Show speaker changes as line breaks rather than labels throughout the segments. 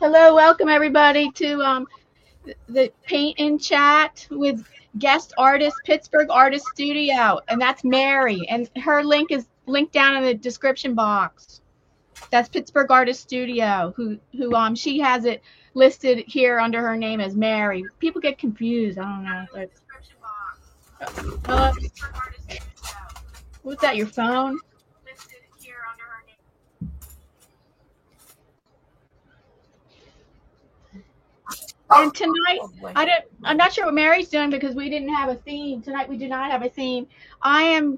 Hello, welcome everybody to the Paint and Chat with guest artist Pittsburgh Artist Studio, and that's Mary, and her link is linked down in the description box. That's Pittsburgh Artist Studio, who she has it listed here under her name as Mary. People get confused. I don't know. Oops. What's that? Your phone? And tonight, I'm not sure what Mary's doing because we didn't have a theme. Tonight we do not have a theme. I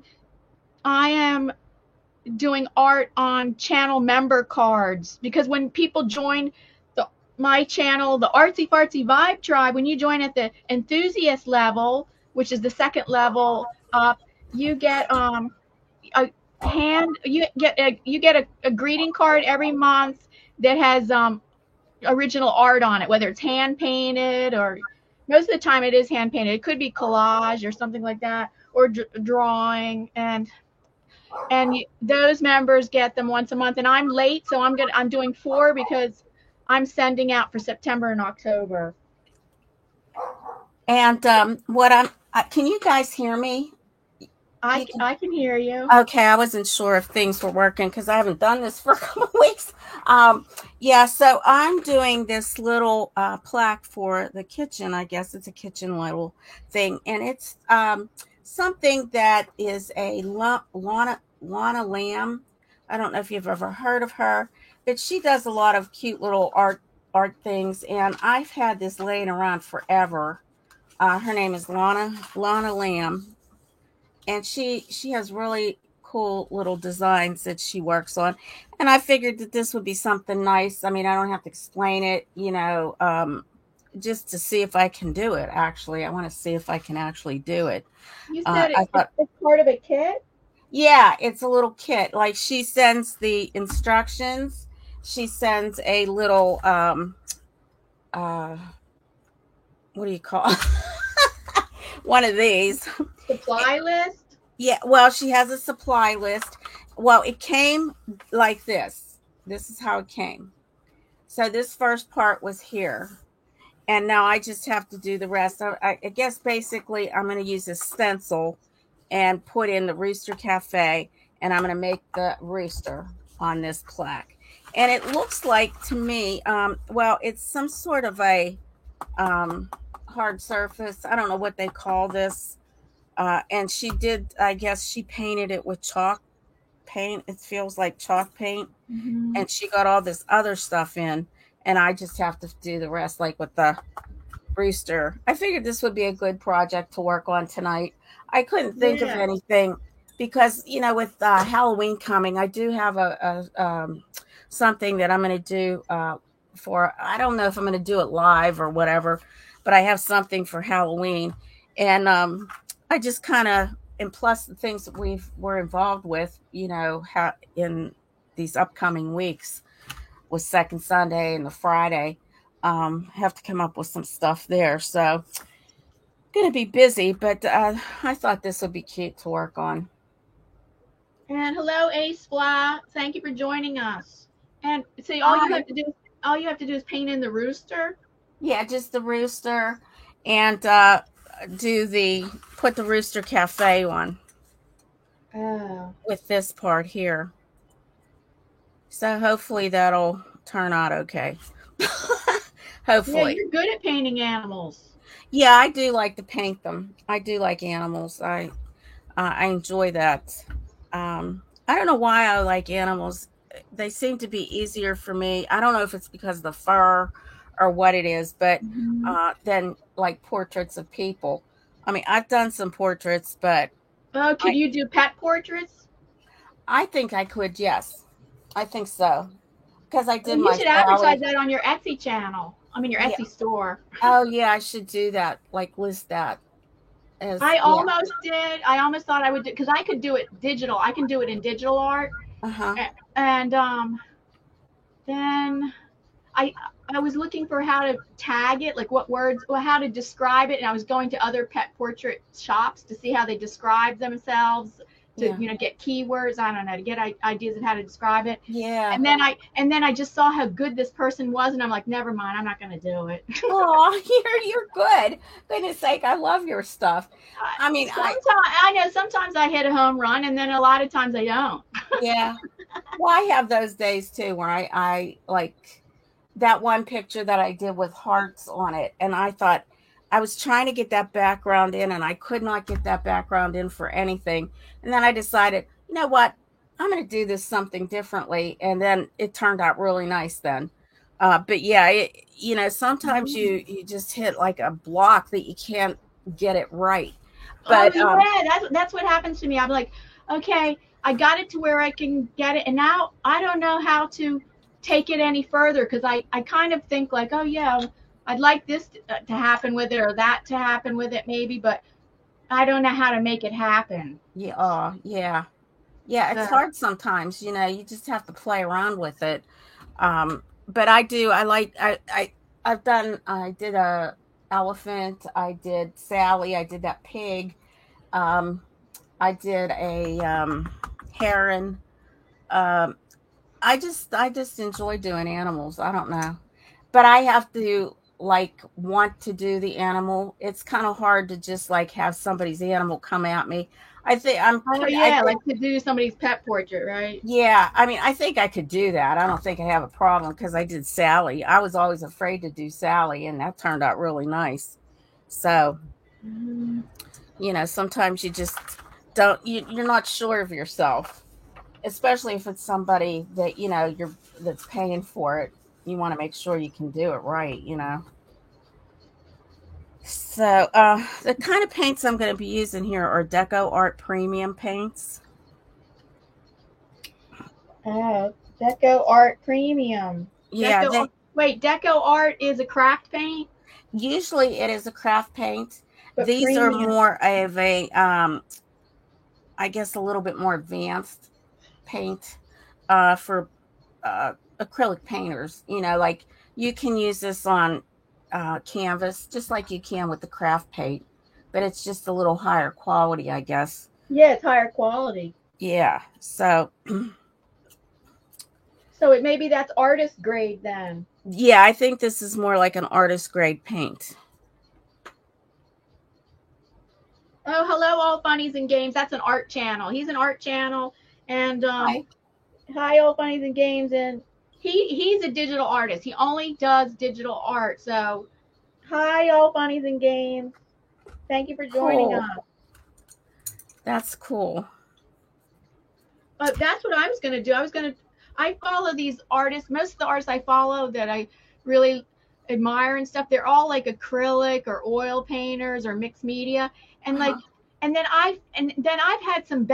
am doing art on channel member cards because when people join my channel, the Artsy Fartsy Vibe Tribe, when you join at the enthusiast level, which is the second level up, you get a a greeting card every month that has original art on it, whether it's hand painted or most of the time it is hand painted. It could be collage or something like that, or drawing, and those members get them once a month. And I'm late, so I'm doing 4 because I'm sending out for September and October.
And can you guys hear me?
I can hear you.
Okay, I wasn't sure if things were working because I haven't done this for a couple of weeks. Yeah, so I'm doing this little plaque for the kitchen. I guess it's a kitchen little thing, and it's something that is a Lana Lamb. I don't know if you've ever heard of her, but she does a lot of cute little art things, and I've had this laying around forever. Her name is Lana Lamb, and she has really cool little designs that she works on, and I figured that this would be something nice. I mean, I don't have to explain it, just to see if I can do it. Actually, I want to see if I can actually do it.
You said it's part of a kit?
Yeah, it's a little kit. Like, she sends the instructions, she sends a little what do you call one of these
supply list.
Yeah, well, she has a supply list. Well, it came like this. This is how it came. So this first part was here, and now I just have to do the rest. I guess basically I'm going to use a stencil and put in the Rooster Cafe, and I'm going to make the rooster on this plaque. And it looks like to me, well, it's some sort of a hard surface. I don't know what they call this. And she did, I guess she painted it with chalk paint. It feels like chalk paint.
Mm-hmm.
And she got all this other stuff in. And I just have to do the rest, like with the rooster. I figured this would be a good project to work on tonight. I couldn't think of anything because, with Halloween coming, I do have a something that I'm going to do I don't know if I'm going to do it live or whatever, but I have something for Halloween. And I just kind of, and plus the things that we're involved with, in these upcoming weeks with Second Sunday and the Friday, have to come up with some stuff there. So going to be busy, but I thought this would be cute to work on.
And hello, Ace Fly. Thank you for joining us. And see, all you have to do is paint in the rooster.
Yeah, just the rooster, and put the Rooster Cafe on.
Oh.
With this part here. So hopefully that'll turn out okay. Hopefully.
Yeah, you're good at painting animals.
Yeah, I do like to paint them. I do like animals. I enjoy that. I don't know why I like animals. They seem to be easier for me. I don't know if it's because of the fur or what it is, but than like portraits of people. I mean, I've done some portraits, but
could you do pet portraits?
I think I could. Yes, I think so. Because I did.
You should advertise that on your Etsy channel. I mean, your Etsy store.
Oh yeah, I should do that. Like, list that.
Almost did. I almost thought I would do, because I could do it digital. I can do it in digital art. And then I was looking for how to tag it, like what words, or how to describe it. And I was going to other pet portrait shops to see how they describe themselves to
Yeah.
get keywords. I don't know, to get ideas of how to describe it.
Yeah.
And then I just saw how good this person was, and I'm like, never mind, I'm not going to do it.
Oh, you're good. Goodness sake, I love your stuff. I mean,
Sometimes I know sometimes I hit a home run, and then a lot of times I don't.
yeah. Well, I have those days too where I like that one picture that I did with hearts on it, and I thought I was trying to get that background in, and I could not get that background in for anything. And then I decided, you know what? I'm going to do this something differently, and then it turned out really nice then. But yeah, sometimes you just hit like a block that you can't get it right.
Oh
But
yeah, that's what happens to me. I'm like, okay, I got it to where I can get it, and now I don't know how to take it any further, because I kind of think like, oh yeah, I'd like this to happen with it, or that to happen with it maybe, but I don't know how to make it happen.
yeah, yeah. Yeah, it's
So
hard sometimes, you just have to play around with it. But I did a elephant, I did Sally, I did that pig, um, I did a heron. Um, I just enjoy doing animals. I don't know. But I have to like want to do the animal. It's kind of hard to just like have somebody's animal come at me.
oh
I
yeah,
think
like to do somebody's pet portrait, right?
Yeah, I mean, I think I could do that. I don't think I have a problem because I did Sally. I was always afraid to do Sally, and that turned out really nice. So,
Mm,
sometimes you just don't, you're not sure of yourself, especially if it's somebody that, that's paying for it. You want to make sure you can do it right. So, the kind of paints I'm going to be using here are Deco Art Premium paints.
oh, Deco Art Premium.
Yeah,
Wait, Deco Art is a craft paint,
usually it is a craft paint.
but
These are
premium.
more of a, I guess, a little bit more advanced paint for acrylic painters. Like you can use this on canvas just like you can with the craft paint, but it's just a little higher quality, I guess.
Yeah, it's higher quality.
Yeah. So,
So it maybe that's artist grade then.
yeah, I think this is more like an artist grade paint.
Oh, hello, all funnies and games. That's an art channel. He's an art channel, and
Hi.
hi, all funnies and games. And he's a digital artist. He only does digital art. So hi, all funnies and games. Thank you for joining
Cool.
us.
That's cool.
But that's what I was going to do. I follow these artists. Most of the artists I follow that I really admire and stuff, they're all like acrylic or oil painters or mixed media. And like,
Uh-huh.
and then I've had some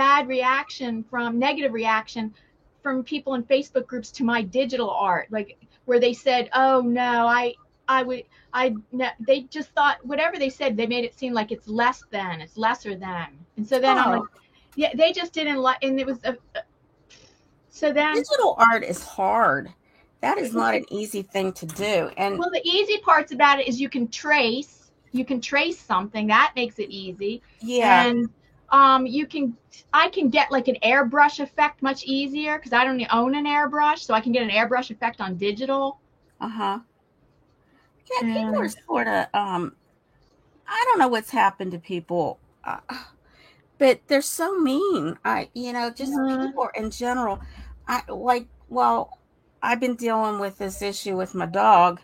negative reaction from people in Facebook groups to my digital art, like where they said, oh no, I would, I, no, they just thought whatever they said, they made it seem like it's lesser than. And so then I'm like,
Oh,
yeah, they just didn't like, and it was so then,
digital art is hard. That is not an easy thing to do. And
well, the easy parts about it is you can trace something that makes it easy,
yeah,
and I can get like an airbrush effect much easier because I don't own an airbrush, so I can get an airbrush effect on digital.
uh-huh. Yeah, people are
And
sort of I don't know what's happened to people. But they're so mean. Just
uh,
people in general. Well, I've been dealing with this issue with my dog,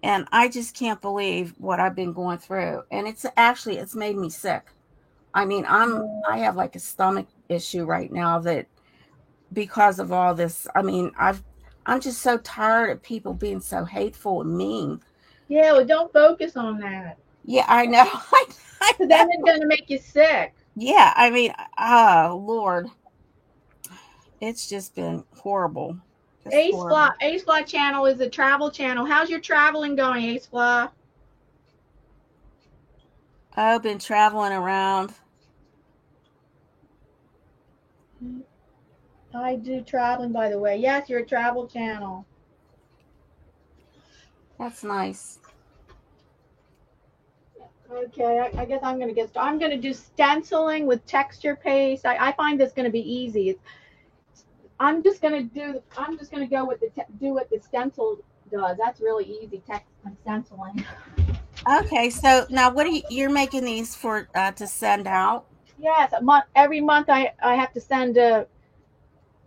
and I just can't believe what I've been going through. And it's made me sick. I mean, I have like a stomach issue right now that because of all this. I mean, I'm just so tired of people being so hateful and mean.
yeah, well, don't focus on that
Yeah, I know. I
because then it's
know.
going to make you sick.
Yeah, I mean, oh Lord, it's just been horrible. Just horrible.
Ace Fly channel is a travel channel. How's your traveling going, Ace Fly?
I've been traveling around.
I do traveling, by the way. Yes, you're a travel channel.
That's nice.
Okay, I guess I'm gonna get started. I'm gonna do stenciling with texture paste. I find this gonna be easy. I'm just gonna go with do what the stencil does. That's really easy text and stenciling.
Okay, so now what are you're making these for to send out?
Yes, a month. Every month I have to send a.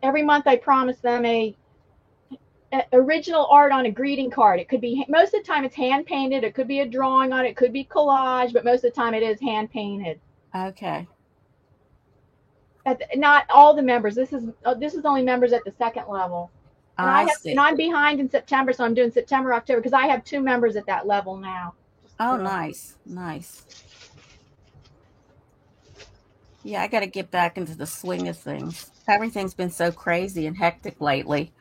Every month I promise them a original art on a greeting card. It could be most of the time it's hand painted. It could be a drawing on it. It could be collage, but most of the time it is hand painted.
Okay.
Not all the members. This is only members at the second level. And
I see.
I'm behind in September, so I'm doing September, October because I have 2 members at that level now.
Oh, nice. Nice. Yeah, I got to get back into the swing of things. Everything's been so crazy and hectic lately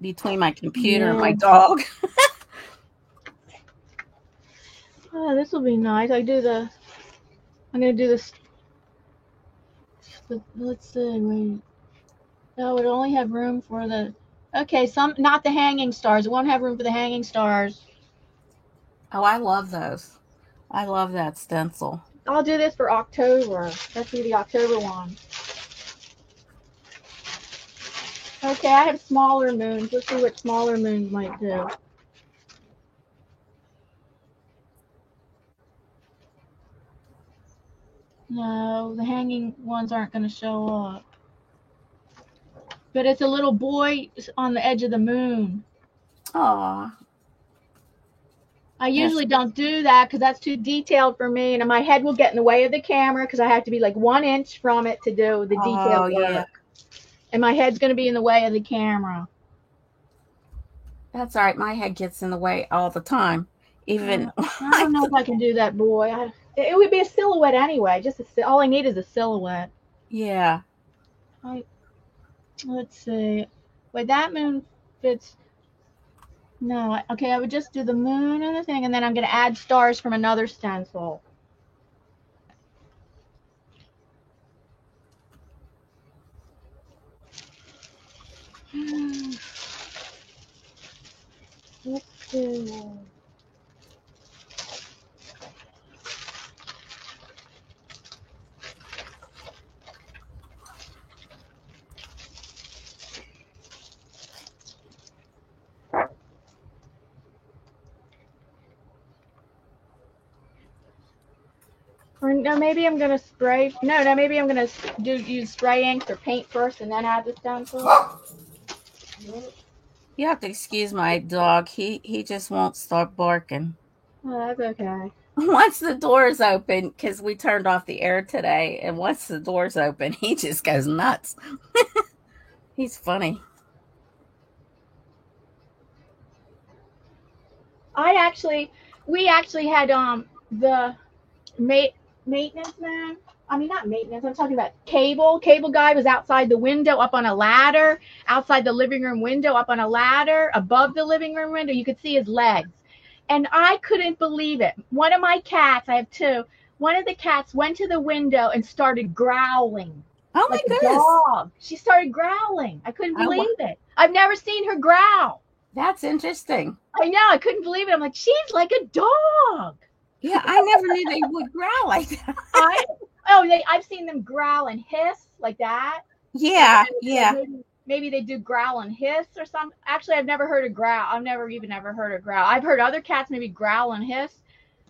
between my computer and my dog.
Oh, this will be nice. I'm going to do this. Let's see. Wait. No, it only have room for the. Okay, not the hanging stars. It won't have room for the hanging stars.
Oh, I love those. I love that stencil.
I'll do this for October. Let's do the October one. Okay, I have smaller moons. Let's see what smaller moons might do. No, the hanging ones aren't going to show up. But it's a little boy on the edge of the moon.
Aw.
I usually don't do that because that's too detailed for me, and my head will get in the way of the camera because I have to be like 1 inch from it to do the detailed work. Yeah. And my head's going to be in the way of the camera.
That's all right. My head gets in the way all the time. Even
I don't know if I can do that, boy. It would be a silhouette anyway. All I need is a silhouette.
Yeah.
Let's see. Wait, that moon fits. No, okay, I would just do the moon and the thing, and then I'm going to add stars from another stencil. Let's see. Or no, maybe I'm gonna spray. No, maybe I'm gonna use spray inks or paint first and then add the stencil.
You have to excuse my dog. He just won't stop barking.
Oh, that's okay.
Once the door's open, because we turned off the air today, and once the door's open, he just goes nuts. He's funny.
We actually had the maintenance man. I mean, not maintenance. I'm talking about cable. Cable guy was outside the window, up on a ladder, outside the living room window, up on a ladder, above the living room window. You could see his legs. And I couldn't believe it. One of my cats, I have 2, one of the cats went to the window and started growling.
Oh, my goodness.
Dog. She started growling. I couldn't believe it. I've never seen her growl.
That's interesting.
I know. I couldn't believe it. I'm like, she's like a dog.
Yeah, I never knew they would growl like that.
I've seen them growl and hiss like that.
Yeah, yeah.
Maybe they do growl and hiss or something. Actually, I've never heard a growl. I've never heard a growl. I've heard other cats maybe growl and hiss,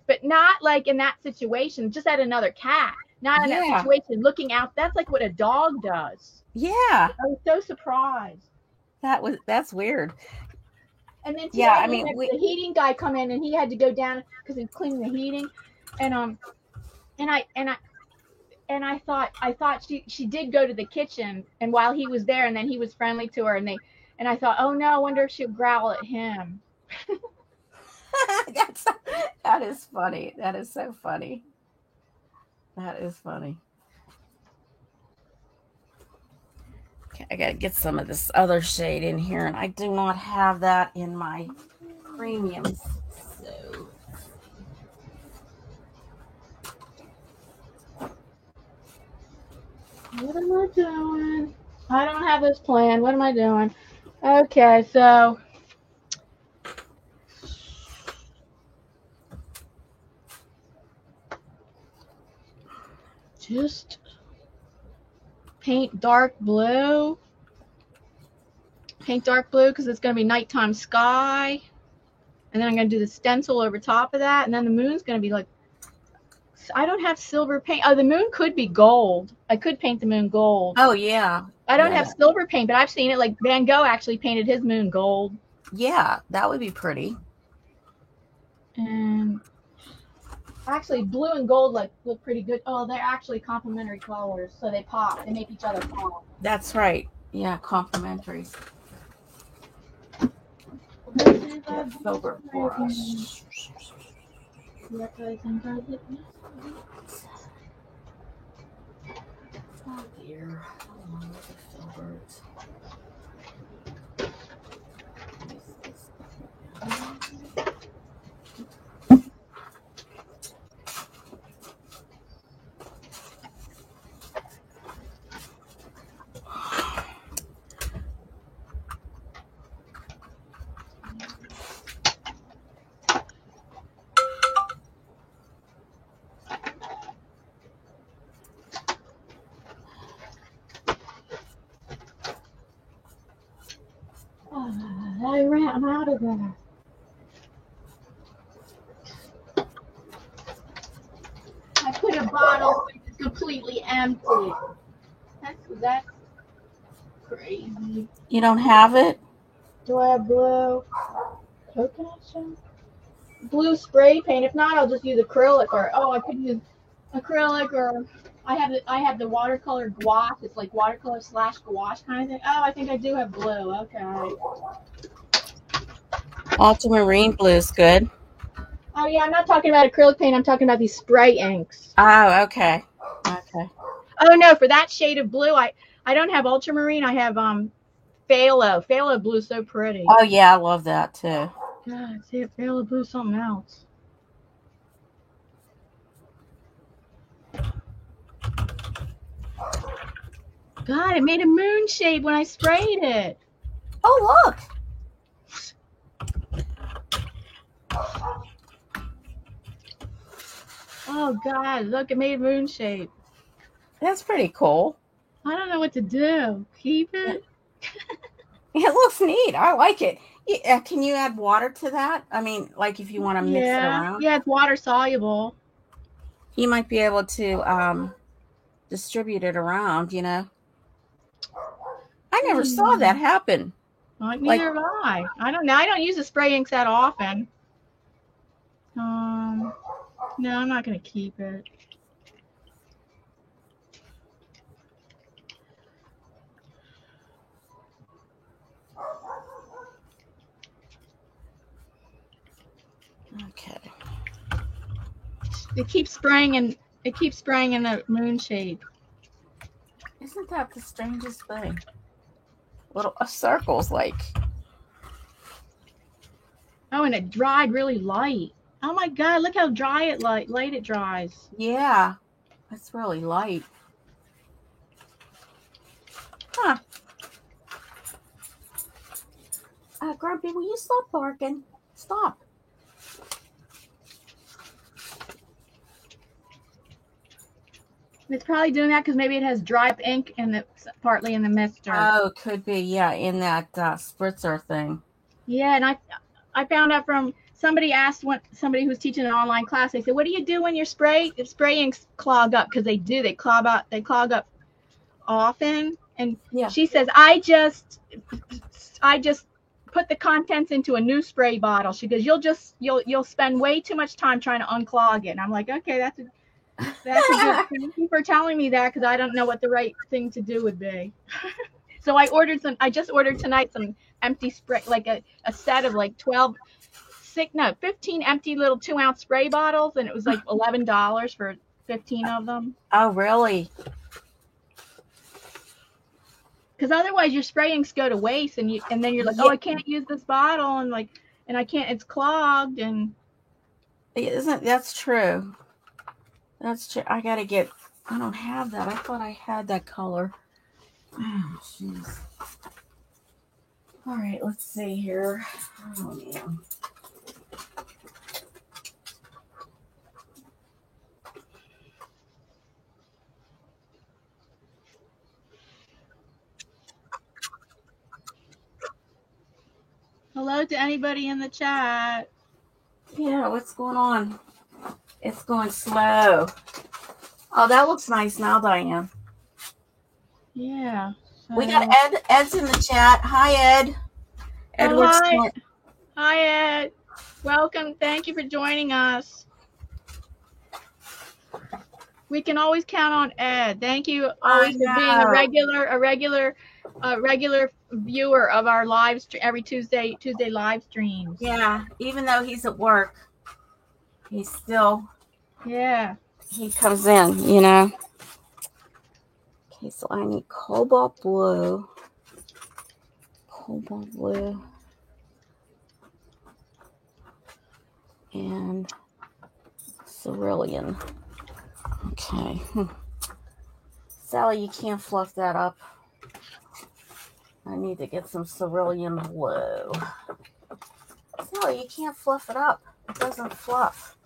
but not like in that situation. Just at another cat, not in that situation. Looking out, that's like what a dog does.
Yeah.
I was so surprised.
That's weird.
And then the heating guy come in and he had to go down because he's cleaning the heating, and I thought she did go to the kitchen, and while he was there, and then he was friendly to her, and I thought, oh no, I wonder if she'll growl at him.
That is funny. That is so funny. That is funny. Okay, I gotta get some of this other shade in here, and I do not have that in my premiums. So
what am I doing? I don't have this plan. What am I doing? Okay, so just paint dark blue. Paint dark blue because it's going to be nighttime sky. And then I'm going to do the stencil over top of that. And then the moon's going to be like, I don't have silver paint. Oh, the moon could be gold. I could paint the moon gold.
Oh, yeah.
I don't have silver paint, but I've seen it. Like Van Gogh actually painted his moon gold.
Yeah, that would be pretty.
And actually, blue and gold look pretty good. Oh, they're actually complementary colors, so they pop. They make each other pop.
That's right. Yeah, complementary. Silver brush. Oh dear. I love the filberts.
I'm out of there. I put a bottle which is completely empty. That's crazy.
You don't have it?
Do I have blue? Coconut shell? Blue spray paint. If not, I'll just use acrylic I could use acrylic or I have the watercolor gouache. It's like watercolor / gouache kind of thing. Oh, I think I do have blue. Okay.
Ultramarine blue is good.
Oh yeah, I'm not talking about acrylic paint. I'm talking about these spray inks.
Oh, okay. Okay.
Oh no, for that shade of blue, I don't have ultramarine. I have phthalo. Phthalo blue is so pretty.
Oh yeah, I love that too.
God, see, phthalo blue is something else. God, it made a moon shape when I sprayed it.
Oh look.
Oh God, look, it made a moon shape.
That's pretty cool.
I don't know what to do. Keep it?
It looks neat. I like it. Yeah, can you add water to that? I mean, like if you want to mix it around?
Yeah, it's water soluble.
You might be able to distribute it around, you know. I never saw that happen.
Well, neither have I. I don't know. I don't use the spray inks that often. No, I'm not going to keep it.
Okay.
It keeps spraying in the moon shape.
Isn't that the strangest thing? Little circles like.
Oh, and it dried really light. Oh my God, look how light it dries.
Yeah, it's really light. Huh. Grumpy, will you stop barking? Stop.
It's probably doing that because maybe it has dry up ink and partly in the mister.
Oh, could be, yeah, in that spritzer thing.
Yeah, and I found out from somebody somebody who's teaching an online class. They said, "What do you do when your spray inks clog up?" Because they do. They clog up often. And yeah. She says, I just put the contents into a new spray bottle. She goes, you'll spend way too much time trying to unclog it. And I'm like, okay, that's a good. Thank you for telling me that because I don't know what the right thing to do would be. So I just ordered tonight some empty spray, like a set of like 15 empty little 2-ounce spray bottles, and it was like $11 for 15 of them.
Oh, really?
Because otherwise your spray inks go to waste, and then you're like, oh, I can't use this bottle, and I can't. It's clogged, and
that's true. That's true. I don't have that. I thought I had that color. Oh, jeez. All right, let's see here. Oh, man.
Hello to anybody in the chat.
Yeah, what's going on? It's going slow. Oh, that looks nice now, Diane.
Yeah. So...
We got Ed. Ed's in the chat. Hi, Ed. Edward
hi.
Smith.
Hi, Ed. Welcome. Thank you for joining us. We can always count on Ed. Thank you always for being a regular viewer of our live stream every Tuesday live streams.
Yeah, even though he's at work, he's still he comes in, you know. Okay, so I need cobalt blue, and cerulean. Okay. Sally, you can't fluff that up. I need to get some cerulean blue. Sally, you can't fluff it up. It doesn't fluff.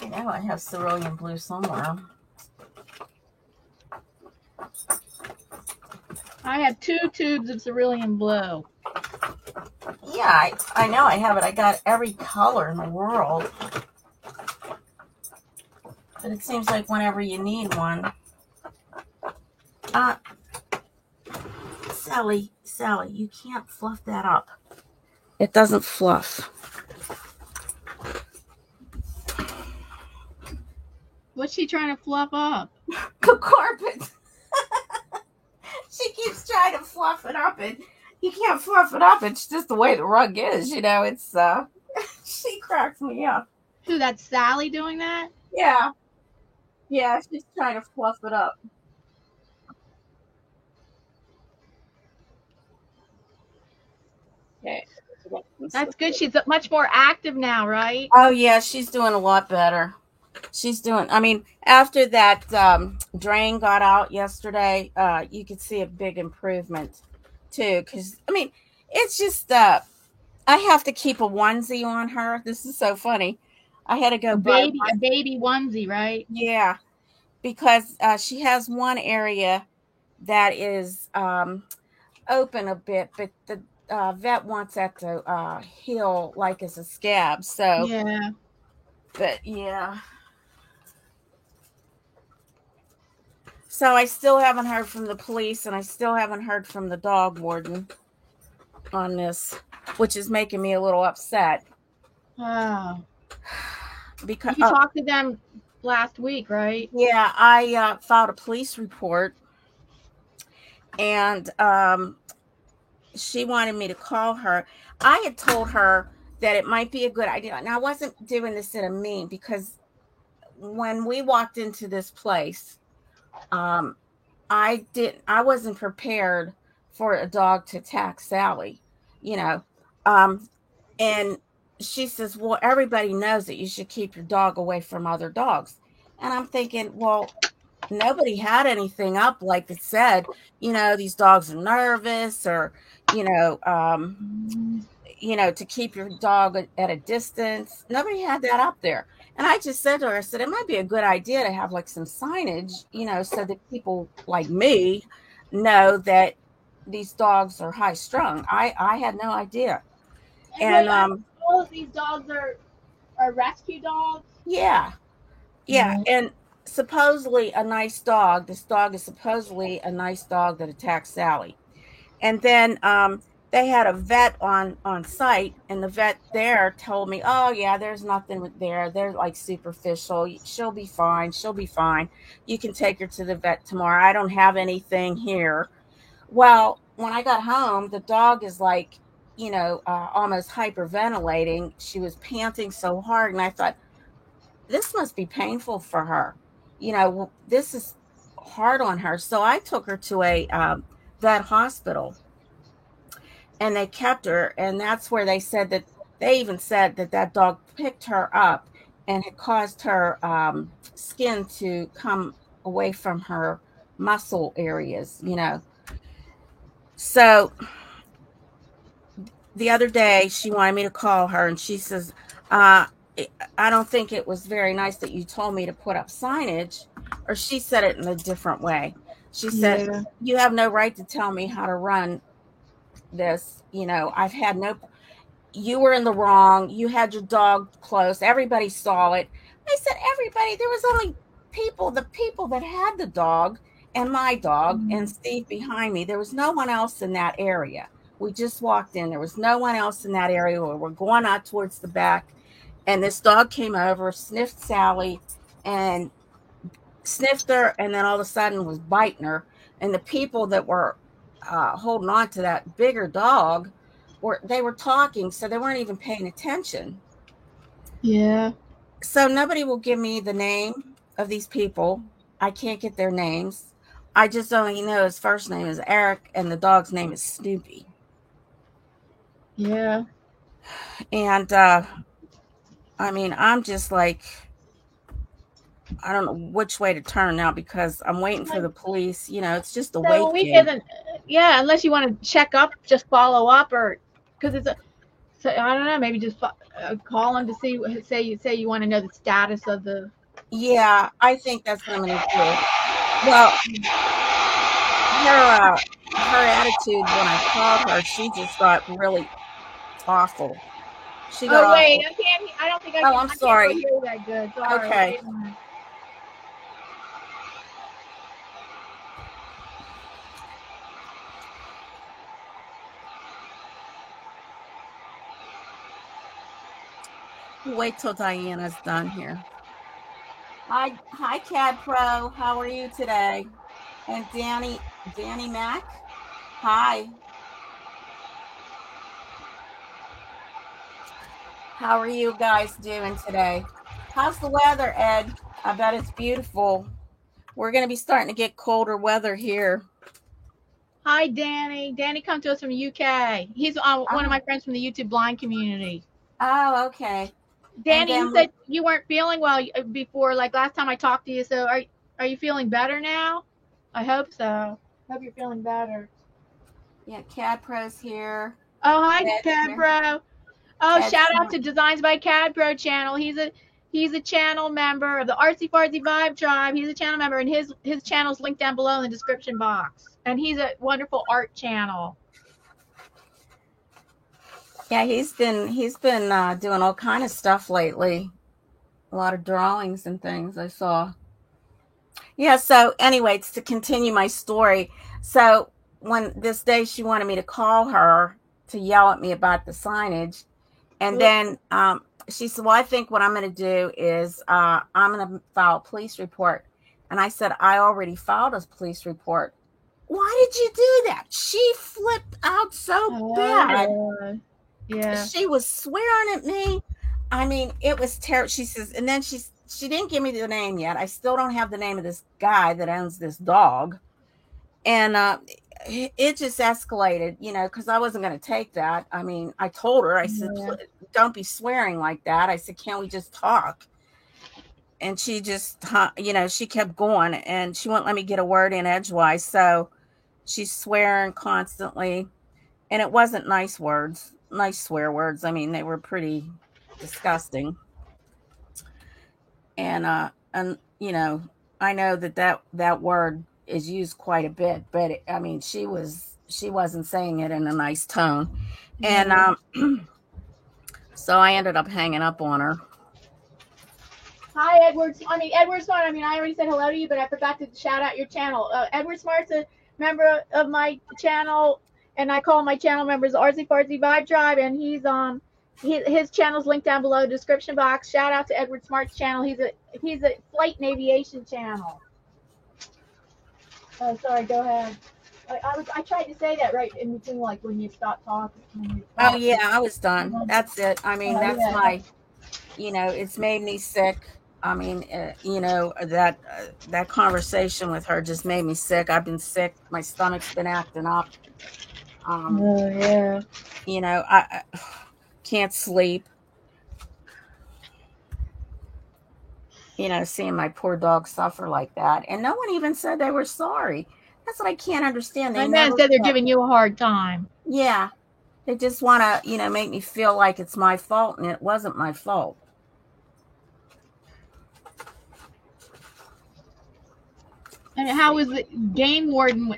I know I have cerulean blue somewhere.
I have 2 tubes of cerulean blue.
Yeah, I know I have it. I got every color in the world. But it seems like whenever you need one. Sally, you can't fluff that up. It doesn't fluff.
What's she trying to fluff up?
The carpet. She keeps trying to fluff it up, and you can't fluff it up. It's just the way the rug is, you know. It's she cracks me up.
Who? That's Sally doing that?
Yeah. Yeah, she's trying to fluff it up. Okay.
That's good. She's much more active now, right?
Oh, yeah, she's doing a lot better. She's doing, I mean, after that drain got out yesterday, you could see a big improvement too. Because, I mean, it's just, I have to keep a onesie on her. This is so funny. I had to go
a baby onesie, right?
Yeah, because she has one area that is open a bit, but the vet wants that to heal like as a scab. So
yeah,
but yeah. So I still haven't heard from the police, and I still haven't heard from the dog warden on this, which is making me a little upset.
Oh.
Because
you talked to them last week, right?
Yeah, I filed a police report, and she wanted me to call her. I had told her that it might be a good idea. And I wasn't doing this in a mean, because when we walked into this place, I wasn't prepared for a dog to attack Sally, you know. And she says, well, everybody knows that you should keep your dog away from other dogs. And I'm thinking, well, nobody had anything up like it said, you know, these dogs are nervous, or, you know, to keep your dog at a distance. Nobody had that up there. And I just said to her, I said, it might be a good idea to have like some signage, you know, so that people like me know that these dogs are high strung. I had no idea. And
all of these dogs are rescue dogs.
Yeah.
Mm-hmm.
And supposedly a nice dog. This dog is supposedly a nice dog that attacked Sally. And then they had a vet on site, and the vet there told me, oh yeah, there's nothing there. They're like superficial. She'll be fine. You can take her to the vet tomorrow. I don't have anything here. Well, when I got home, the dog is like, you know, almost hyperventilating. She was panting so hard, and I thought, this must be painful for her. You know, this is hard on her. So I took her to a vet hospital, and they kept her. And that's where they even said that dog picked her up and had caused her skin to come away from her muscle areas, you know. So the other day she wanted me to call her, and she says, uh, I don't think it was very nice that you told me to put up signage. Or she said it in a different way. She said,
Yeah.
you have no right to tell me how to run this. I've had no, you were in the wrong. You had your dog close. Everybody saw it. I said, everybody, there was only the people that had the dog and my dog and Steve behind me. There was no one else in that area. We just walked in. There was no one else in that area. We're going out towards the back. And this dog came over, sniffed Sally, and sniffed her, and then all of a sudden was biting her. And the people that were holding on to that bigger dog they were talking, so they weren't even paying attention.
Yeah.
So nobody will give me the name of these people. I can't get their names. I just only know his first name is Eric, and the dog's name is Snoopy.
Yeah.
And I mean, I'm just like, I don't know which way to turn now, because I'm waiting for the police. It's just a wait game.
Yeah, unless you want to check up, just follow up, or because so I don't know, maybe just call them to say you want to know the status of the.
Yeah, I think that's what I'm going to do. Well, her attitude when I called her, she just got really awful. She got awful.
Wait, I don't think I can.
Oh, I'm sorry.
I can't hear that good. Sorry.
Okay. Wait till Diana's done here. Hi, Cad Pro. How are you today? And Danny Mac. Hi. How are you guys doing today? How's the weather, Ed? I bet it's beautiful. We're going to be starting to get colder weather here.
Hi, Danny. Danny comes to us from the UK. He's one of my friends from the YouTube blind community.
Oh, okay.
Danny, you said you weren't feeling well before, like last time I talked to you. So are you feeling better now? I hope so. Hope you're feeling better.
Yeah, Cad Pro's here.
Oh, hi, Cad Pro. Oh, shout out to Designs by Cad Pro channel. He's a channel member of the Artsy Fartsy Vibe Tribe. He's a channel member, and his channel's linked down below in the description box. And he's a wonderful art channel.
Yeah, he's been doing all kind of stuff lately. A lot of drawings and things I saw. Yeah, so anyway, to continue my story. So when this day she wanted me to call her to yell at me about the signage. And then she said, well, I think what I'm going to do is I'm going to file a police report. And I said, I already filed a police report. Why did you do that? She flipped out so bad.
Yeah.
She was swearing at me. I mean, it was terrible. She says, and then she didn't give me the name yet. I still don't have the name of this guy that owns this dog. And it just escalated, because I wasn't going to take that. I mean, I told her, I said, don't be swearing like that. I said, can't we just talk? And she just, she kept going, and she wouldn't let me get a word in edgewise. So she's swearing constantly, and it wasn't nice swear words. I mean, they were pretty disgusting. And I know that word is used quite a bit, but I mean, she wasn't saying it in a nice tone. And so I ended up hanging up on her.
Hi, Edward. Edward Smart. I already said hello to you, but I forgot to shout out your channel. Edward Smart's a member of my channel, and I call my channel members the Artsy Fartsy Vibe Tribe, and his channel's linked down below the description box. Shout out to Edward Smart's channel. He's a flight and aviation channel. Oh, sorry. Go ahead. I tried to say that right in between, like when you stop talking.
Oh yeah, I was done. That's it. I mean, that's my, it's made me sick. I mean, that conversation with her just made me sick. I've been sick. My stomach's been acting up. I can't sleep. Seeing my poor dog suffer like that. And no one even said they were sorry. That's what I can't understand.
My man said they're giving you a hard time.
Yeah. They just want to, make me feel like it's my fault, and it wasn't my fault.
And how was the game warden?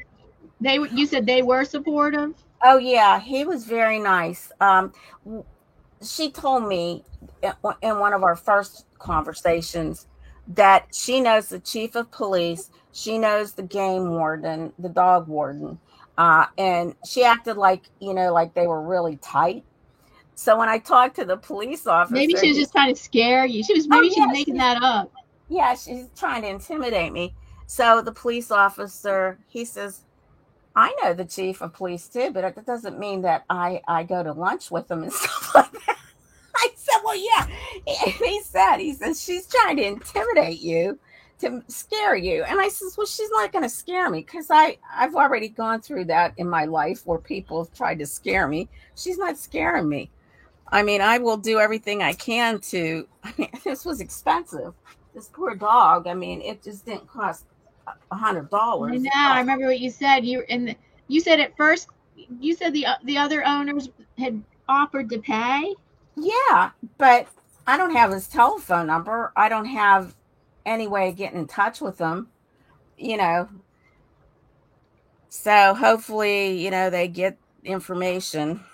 You said they were supportive?
Oh yeah, he was very nice. She told me in one of our first conversations that she knows the chief of police, she knows the game warden, the dog warden, and she acted like like they were really tight. So when I talked to the police
Maybe
officer,
she was just trying to scare you.
oh
Maybe she's making that up.
yeah, she's trying to intimidate me. So the police officer, he says, I know the chief of police too, but it doesn't mean that I go to lunch with him and stuff like that. I said, well, yeah. He says, she's trying to intimidate you, to scare you. And I says, well, she's not going to scare me, because I've already gone through that in my life where people have tried to scare me. She's not scaring me. I mean, I will do everything I can to, this was expensive. This poor dog, it just didn't cost $100.
I know. I remember what you said. You said at first, you said the other owners had offered to pay.
Yeah, but I don't have his telephone number. I don't have any way of getting in touch with him, So hopefully, they get information.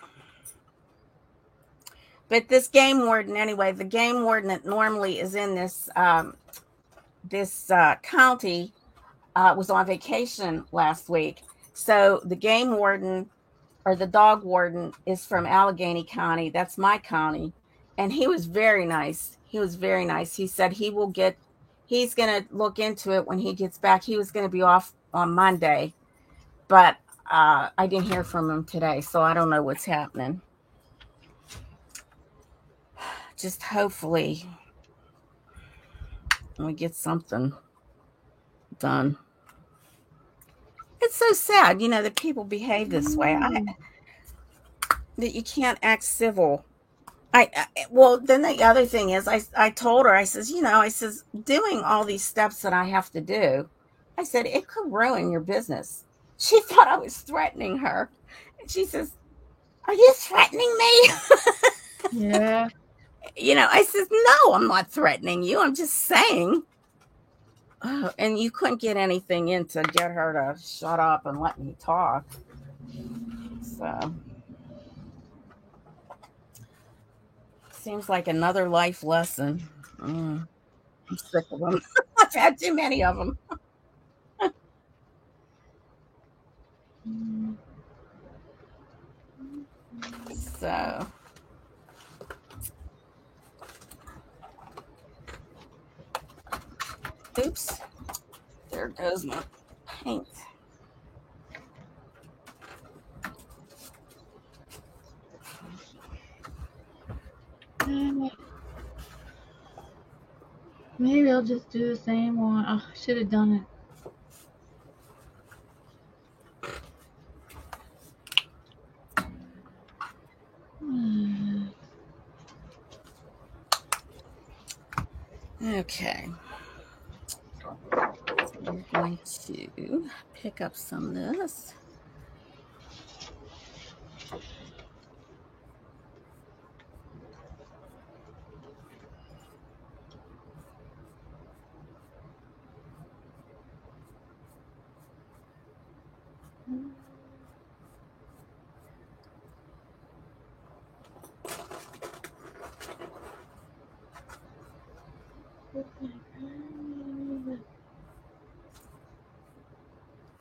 But this game warden, anyway, the game warden that normally is in this county was on vacation last week. So the game warden, or the dog warden, is from Allegheny County. That's my county. And he was very nice. He said he's going to look into it when he gets back. He was going to be off on Monday, but I didn't hear from him today, so I don't know what's happening. Just hopefully we get something done. It's so sad, that people behave this way. That you can't act civil. Well, then the other thing is, I told her, I says, doing all these steps that I have to do, I said, it could ruin your business. She thought I was threatening her. And she says, are you threatening me?
Yeah.
I says, no, I'm not threatening you. I'm just saying. And you couldn't get anything in to get her to shut up and let me talk. So, seems like another life lesson. I'm sick of them. I've had too many of them. So, oops, there goes my paint.
Maybe I'll just do the same one. Oh, I should have done
it. Okay. So we're going to pick up some of this.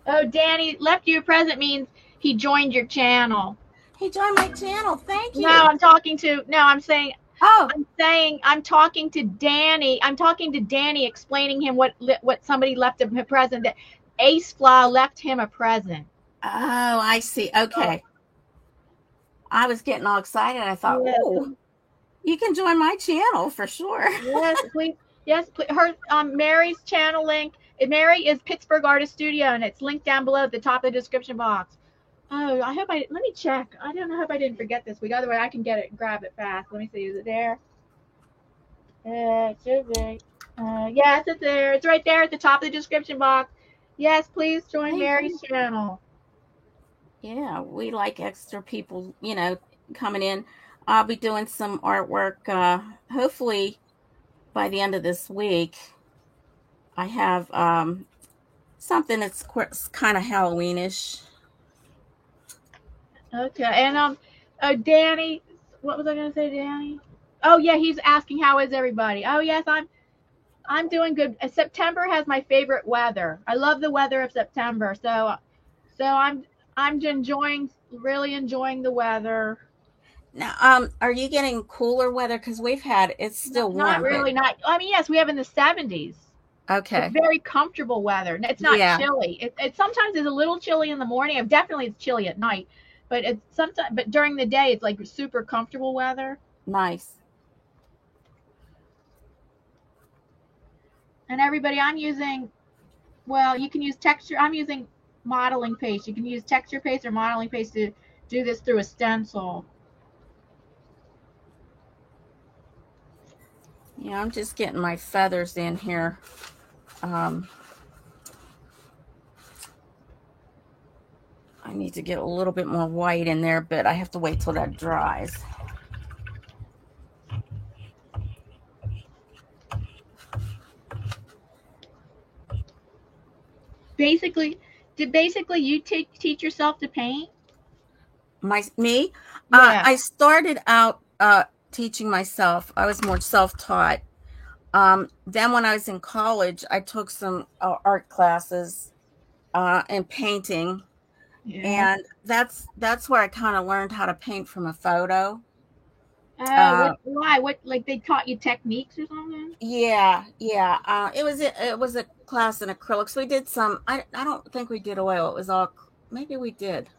Oh, Danny left you a present means he joined your channel.
He joined my channel. Thank you.
I'm saying. Oh. I'm talking to Danny. I'm talking to Danny, explaining him what somebody left him a present. That Ace Fly left him a present.
Oh, I see. Okay. I was getting all excited. I thought, oh, you can join my channel for sure.
Yes, please. Yes, please. Her Mary's channel link. Mary is Pittsburgh Artist Studio, and it's linked down below at the top of the description box. Oh, let me check. I don't know. I hope I didn't forget this week. Otherwise, I can grab it fast. Let me see. Is it there? It should be. Yes, it's there. It's right there at the top of the description box. Yes, please join Mary's channel.
Yeah, we like extra people, coming in. I'll be doing some artwork. Hopefully by the end of this week. I have something that's kind of Halloweenish.
Okay, and Danny, what was I gonna say, Danny? Oh yeah, he's asking how is everybody. Oh yes, I'm doing good. September has my favorite weather. I love the weather of September, so I'm really enjoying the weather.
Now, are you getting cooler weather? Because we've had it's still
Not
warm, but
really, not. I mean, yes, we have in the 70s. It's
okay,
very comfortable weather. It's not
yeah,
chilly. It sometimes is a little chilly in the morning. It definitely it's chilly at night, but it's sometimes. But during the day, it's like super comfortable weather.
nice.
And everybody, I'm using. Well, you can use texture. I'm using modeling paste. You can use texture paste or modeling paste to do this through a stencil.
Yeah, I'm just getting my feathers in here. I need to get a little bit more white in there, but I have to wait till that dries.
Basically, did basically you teach yourself to paint?
Me?
Yeah.
I started out teaching myself. I was more self-taught. Then when I was in college, I took some art classes and painting,
Yeah.
and that's where I kind of learned how to paint from a photo.
What?
Uh,
Why? What? Like they taught you techniques or something?
yeah, yeah. It was a class in acrylics. We did some. I don't think we did oil. It was all maybe we did,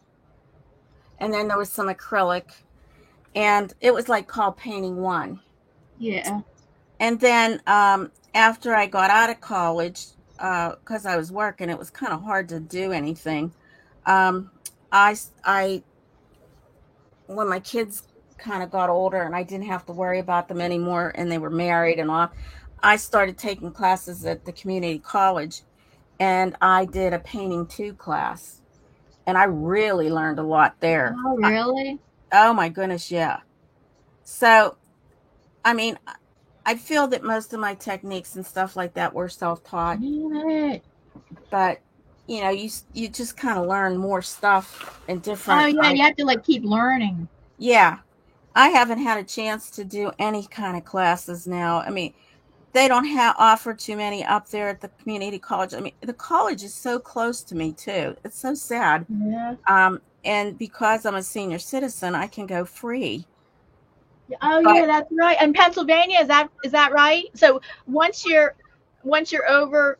and then there was some acrylic, and it was like called Painting One.
Yeah.
And then after I got out of college, because I was working, it was kind of hard to do anything. Um, I when my kids kind of got older and I didn't have to worry about them anymore, and they were married and all, I started taking classes at the community college, and I did a painting two class, and I really learned a lot there.
Oh, really?
Oh my goodness, yeah. So, I mean, I feel that most of my techniques and stuff like that were self-taught,
Yeah.
but you just kind of learn more stuff and
Oh,
different.
yeah.
I
You have to like keep learning.
Yeah, I haven't had a chance to do any kind of classes now. I mean, they don't have offer too many up there at the community college. I mean, the college is so close to me too. It's so sad.
Yeah.
And because I'm a senior citizen, I can go free.
Oh, yeah.
But
That's right. And Pennsylvania is that right? So once you're over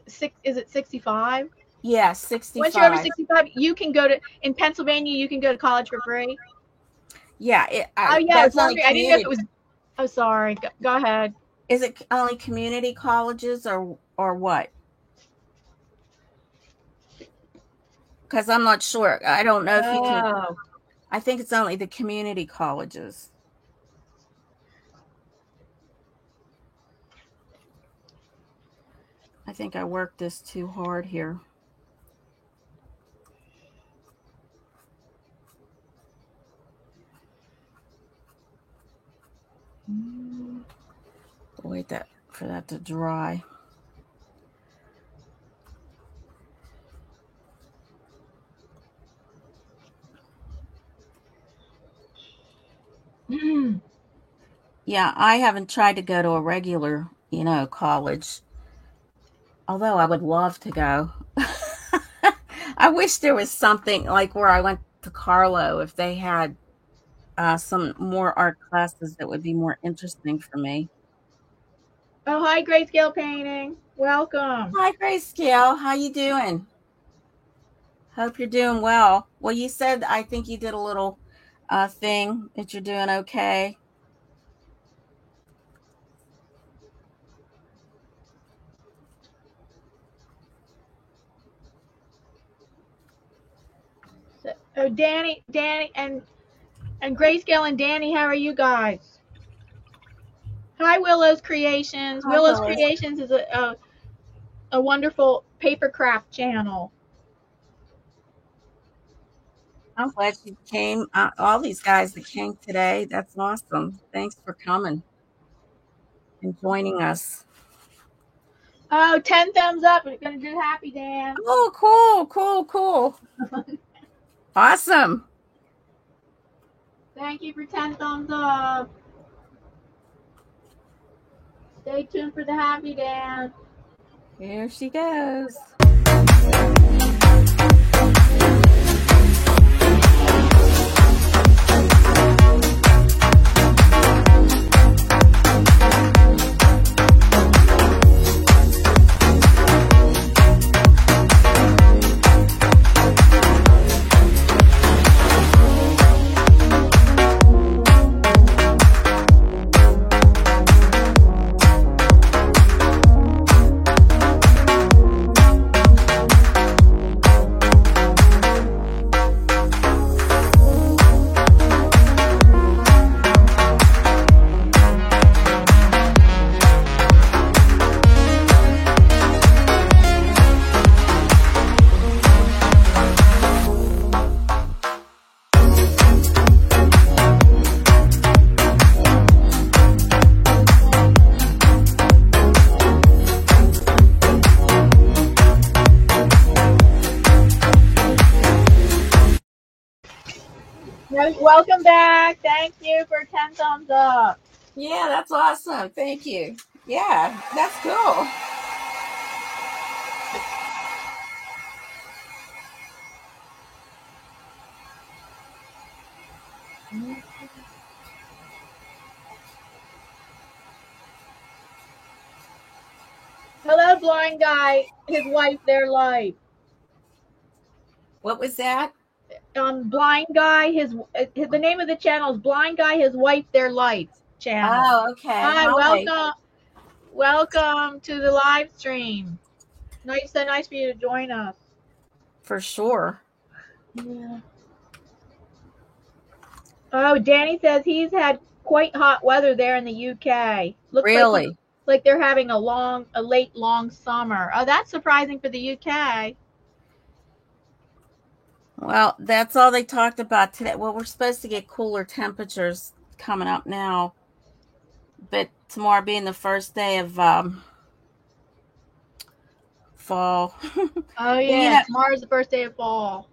six, is it 65?
yeah,
Once you're over
65.
65, you can go to in Pennsylvania. You can go to college for free.
Yeah,
Oh, yeah. I was
that's only
wondering. I didn't know if it
community.
was. Oh, sorry. Go ahead.
Is it only community colleges or what? Because I'm not sure. I don't know if you can.
Oh.
I think it's only the community colleges. I think I worked this too hard here. Wait for that to dry. Yeah, I haven't tried to go to a regular, college. Although I would love to go. I wish there was something like where I went to Carlo, if they had some more art classes that would be more interesting for me.
Oh, hi, grayscale painting. Welcome.
Hi, Grayscale. How you doing? Hope you're doing well. Well, you said I think you did a little thing that you're doing okay.
Oh, Danny, and grayscale and Danny, how are you guys? Hi, Willow's Creations.
Hi,
Willow's
Willis.
Creations is a wonderful paper craft channel.
I'm glad you came. All these guys that came today. That's awesome. Thanks for coming and joining us.
Oh, 10 thumbs up. We're going to do happy dance.
Oh, cool, cool, cool. Awesome.
Thank you for 10 thumbs up. Stay tuned for the happy dance.
Here she goes.
Welcome back. Thank you for 10 thumbs up.
Yeah, that's awesome. Thank you. Yeah, that's cool.
Hello, blind guy. His wife, their life.
What was that?
Blind guy. The name of the channel is Blind Guy, His Wife, Their Lights channel.
Oh, okay.
Hi,
Hi.
welcome to the live stream. Nice for you to join us.
For sure.
Yeah. Oh, Danny says he's had quite hot weather there in the UK. Looks
Really?
like they're having a late long summer. Oh, that's surprising for the UK.
Well, that's all they talked about today. Well, we're supposed to get cooler temperatures coming up now, but tomorrow being the first day of fall.
Oh yeah, tomorrow's the first day of fall.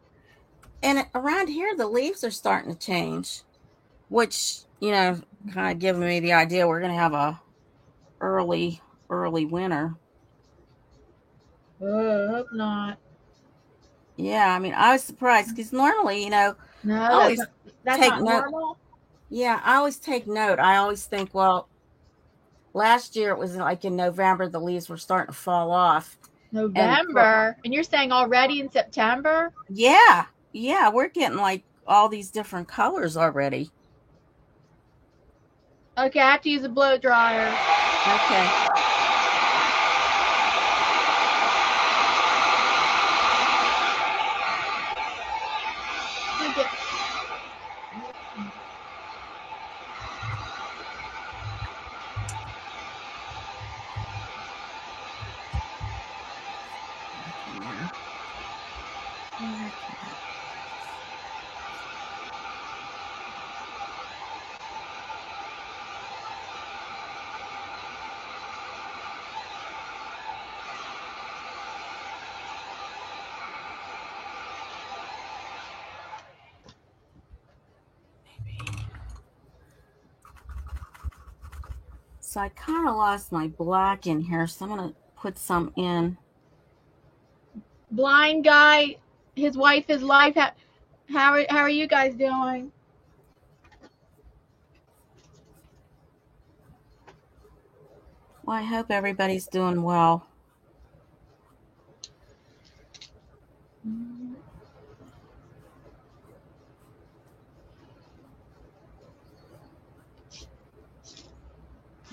And around here, the leaves are starting to change, which, kind of giving me the idea we're going to have a early winter.
I hope not.
Yeah, I mean, I was surprised because normally,
no, that's not normal.
Yeah, I always take note. I always think, well, last year it was like in November, the leaves were starting to fall off.
November? And you're saying already in September?
Yeah, we're getting like all these different colors already.
Okay, I have to use a blow dryer.
Okay. So I kind of lost my black in here, so I'm going to put some in.
Blind guy, his wife, his life. How are you guys doing?
Well, I hope everybody's doing well.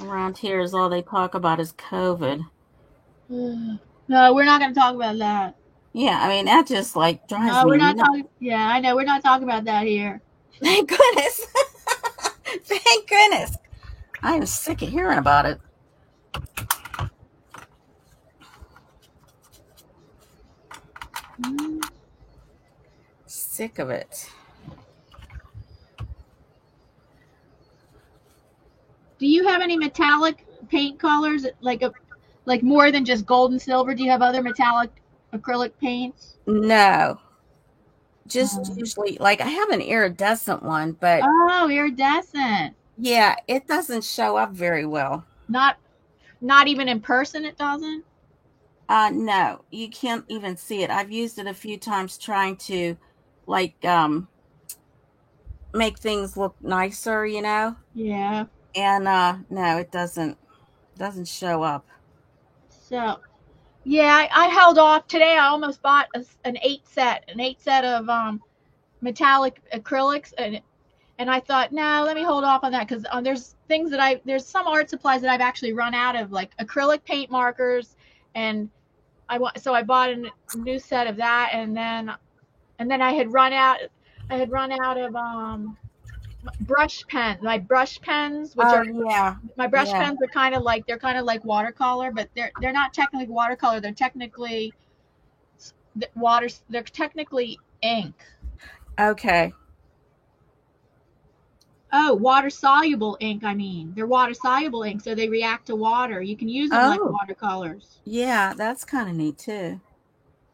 Around here is all they talk about is COVID.
No, we're not going to talk about that.
Yeah, I mean, that just like drives me.
We're not talking. Yeah, I know. We're not talking about that here.
Thank goodness. Thank goodness. I am sick of hearing about it. Sick of it.
Do you have any metallic paint colors like more than just gold and silver? Do you have other metallic acrylic paints?
No, just
Um,
usually like I have an iridescent one, but
oh, iridescent.
yeah, it doesn't show up very well.
Not not even in person it doesn't?
No, you can't even see it. I've used it a few times trying to like make things look nicer,
Yeah.
and no, it doesn't show up.
So, yeah, I held off today. I almost bought an eight set of metallic acrylics, and I thought, no, let me hold off on that because there's some art supplies that I've actually run out of, like acrylic paint markers, and I bought a new set of that, and then I had run out of my brush pens, which
Oh
are
yeah,
my brush
yeah.
pens are they're kind of like watercolor, but they're not technically watercolor. They're technically water. They're technically ink.
Okay.
Oh, water soluble ink. I mean, they're water soluble ink, so they react to water. You can use them like
Oh,
watercolors.
yeah, that's kind of neat too.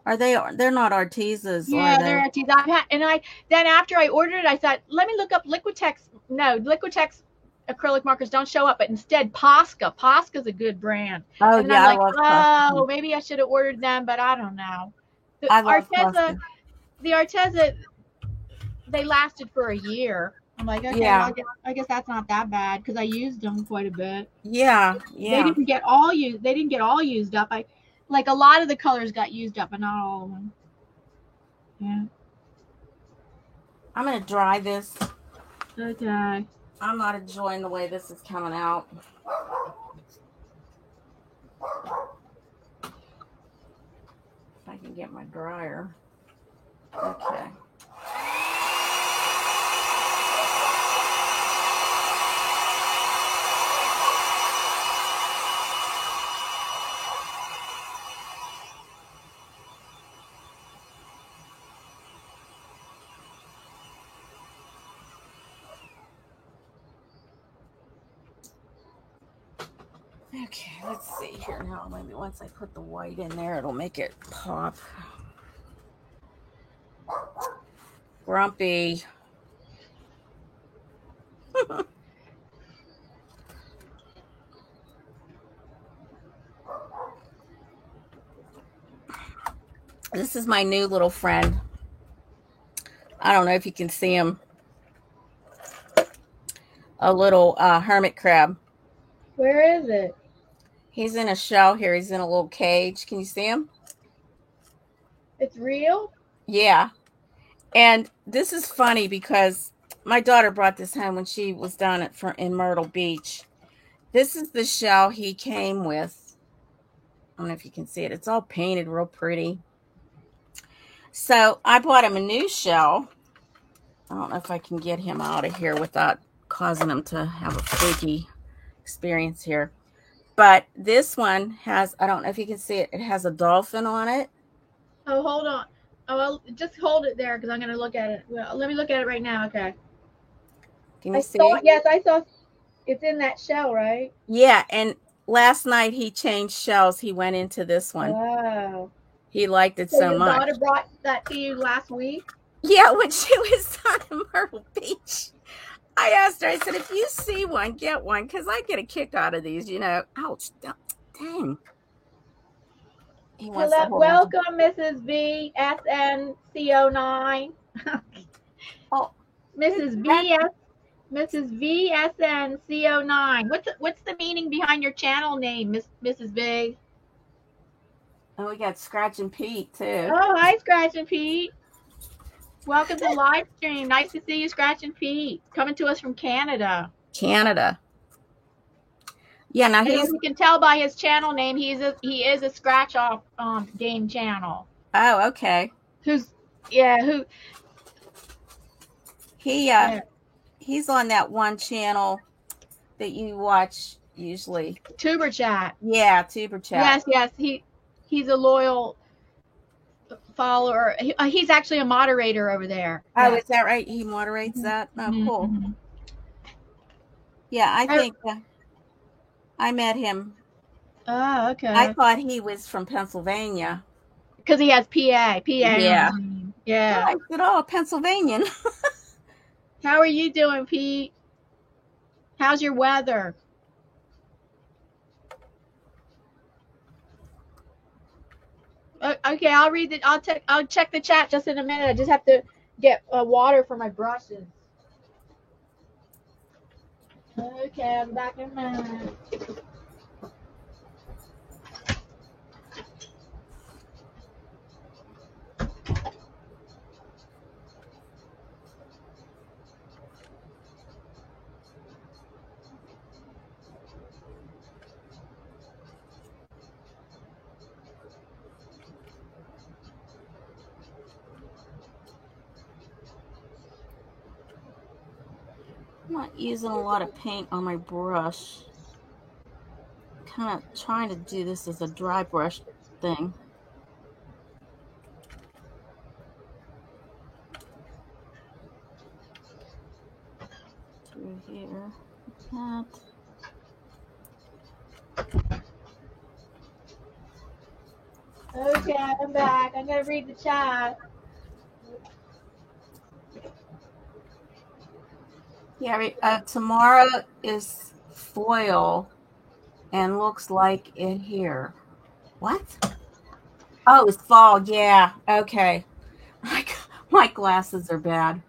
They're not Artezas, are
Yeah, they're
they?
at these. And I then after I ordered it, I thought, let me look up Liquitex. No, Liquitex acrylic markers don't show up, but instead Posca. Posca's a good brand.
Oh
And then I'm
yeah, I
like,
love
oh,
Posca.
maybe I should have ordered them, but I don't know. The
I love
Arteza,
Posca.
the Arteza, they lasted for a year. I'm like, okay, well,
Yeah,
I guess that's not that bad because I used them quite a bit.
yeah,
They
yeah.
didn't get all used. They didn't get all used up. I like a lot of the colors got used up, but not all of them. Yeah.
I'm gonna dry this.
Okay.
I'm not enjoying the way this is coming out. If I can get my dryer. Okay. Okay, let's see here now. Maybe once I put the white in there, it'll make it pop. Grumpy. This is my new little friend. I don't know if you can see him. A little hermit crab.
Where is it?
He's in a shell here. He's in a little cage. Can you see him?
It's real?
Yeah. And this is funny because my daughter brought this home when she was down in Myrtle Beach. This is the shell he came with. I don't know if you can see it. It's all painted real pretty. So I bought him a new shell. I don't know if I can get him out of here without causing him to have a freaky experience here. But this one has, I don't know if you can see it, it has a dolphin on it.
Oh, hold on. Oh, well, just hold it there because I'm going to look at it. Well, let me look at it right now. Okay.
Can
I
you
saw,
see?
yes, I saw it's in that shell, right?
Yeah, and last night he changed shells. He went into this one.
Wow.
He liked it
So
so
your
much.
daughter brought that to you last week?
Yeah, when she was down in Myrtle Beach, I asked her, I said, if you see one, get one, because I get a kick out of these, Ouch, dang. He wants to
Hello,
hold on.
welcome, Mrs. V, SNCO9.
Oh,
Mrs. VSNCO9. What's the meaning behind your channel name, Mrs. V?
and we got Scratch and Pete, too.
Oh, hi, Scratch and Pete. Welcome to the live stream. Nice to see you, Scratch and Pete. Coming to us from Canada.
Canada. Yeah, now
And as you can tell by his channel name, he is a scratch off game channel.
Oh, okay. He's on that one channel that you watch usually.
Tuber Chat.
Yeah, Tuber Chat.
Yes, he's a loyal follower. He's actually a moderator over there.
Oh,
yes.
Is that right? He moderates that? Oh, cool.
Mm-hmm.
Yeah, I think I met him.
Oh,
I
okay.
thought he was from Pennsylvania.
Because he has PA on his
Yeah.
name.
Yeah,
Yeah.
I said, oh, Pennsylvanian.
How are you doing, Pete? How's your weather? Okay, I'll read it. I'll check the chat just in a minute. I just have to get water for my brushes. Okay, I'm back in a minute.
I'm not using a lot of paint on my brush. Kind of trying to do this as a dry brush thing. Through here, like that.
Okay, I'm back. I'm gonna read the chat.
Yeah, tomorrow is foil and looks like it here. What? Oh, it's fall. Yeah. Okay. My glasses are bad.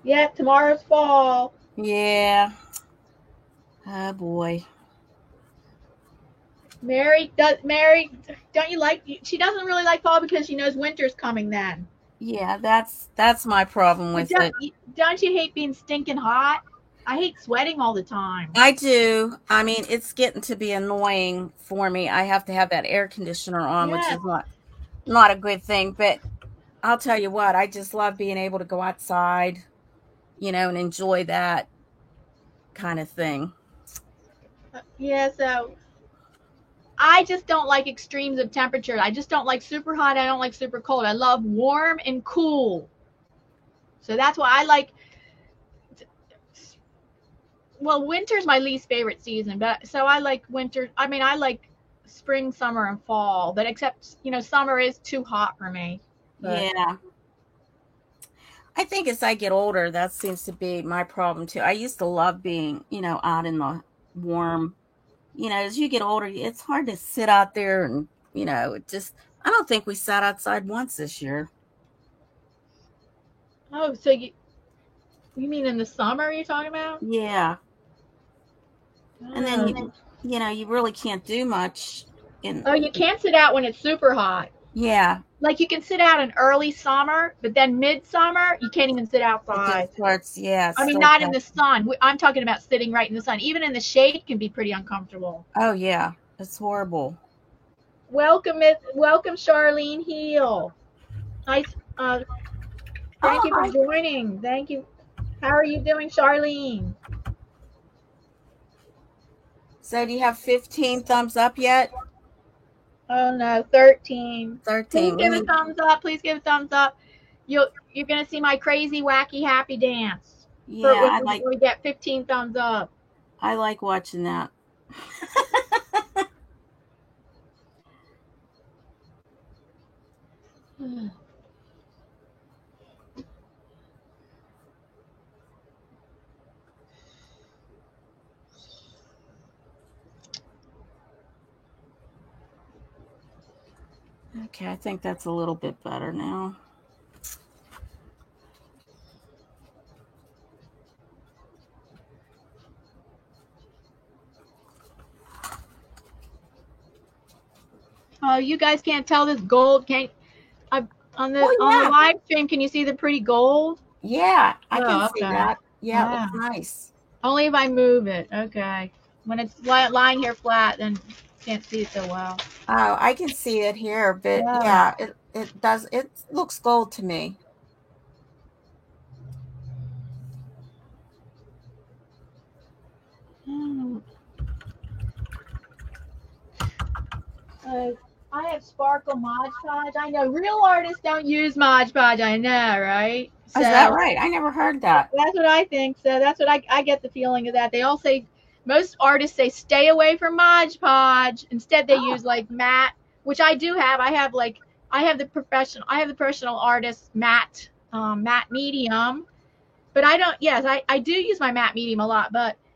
Yeah, tomorrow's fall.
Yeah. Oh boy.
Mary, don't you like? She doesn't really like fall because she knows winter's coming then.
Yeah, that's my problem
But
with it.
don't you hate being stinking hot? I hate sweating all the time.
I do. I mean, it's getting to be annoying for me. I have to have that air conditioner on, which
Yes.
is not a good thing, but I'll tell you what, I just love being able to go outside, and enjoy that kind of thing.
Yeah, so I just don't like extremes of temperature. I just don't like super hot. I don't like super cold. I love warm and cool. So that's why I like. Well, winter's my least favorite season, but so I like winter. I mean, I like spring, summer, and fall. But except summer is too hot for me. But
Yeah. I think as I get older, that seems to be my problem too. I used to love being, out in the warm. As you get older, it's hard to sit out there and, I don't think we sat outside once this year.
oh, so you mean in the summer you're talking about?
Yeah. And then
Oh.
you really can't do much
Oh, you can't sit out when it's super hot.
yeah.
Like you can sit out in early summer, but then midsummer you can't even sit
It
outside.
just starts, yeah,
I mean,
starts
not in
out.
the sun. I'm talking about sitting right in the sun. Even in the shade can be pretty uncomfortable.
Oh yeah, it's horrible.
Welcome, Charlene Heal. Nice. Thank you for
Oh,
joining. Thank you. How are you doing, Charlene?
so do you have 15 thumbs up yet?
Oh no, 13. Please
13. We
give a
need,
thumbs up. Please give a thumbs up. You're gonna see my crazy, wacky, happy dance. For
yeah,
when we get 15 thumbs up.
I like watching that. Okay, I think that's a little bit better now.
Oh, you guys can't tell this gold. Can't on the
Oh yeah.
live stream? Can you see the pretty gold?
Yeah, I can
Oh,
see
okay.
that. Yeah, it
Yeah.
looks nice.
Only if I move it. Okay. When it's lying here flat, then can't see it so well.
Oh, I can see it here, but yeah, it does. It looks gold to me.
I have Sparkle Mod Podge. I know real artists don't use Mod Podge. I know, right? So
Is that right? I never heard that.
that's what I think. So that's what I get the feeling of that. They all say most artists say stay away from Mod Podge. Instead, they use like matte, which I do have. I have the professional artist matte matte medium, but I don't. Yes, I do use my matte medium a lot,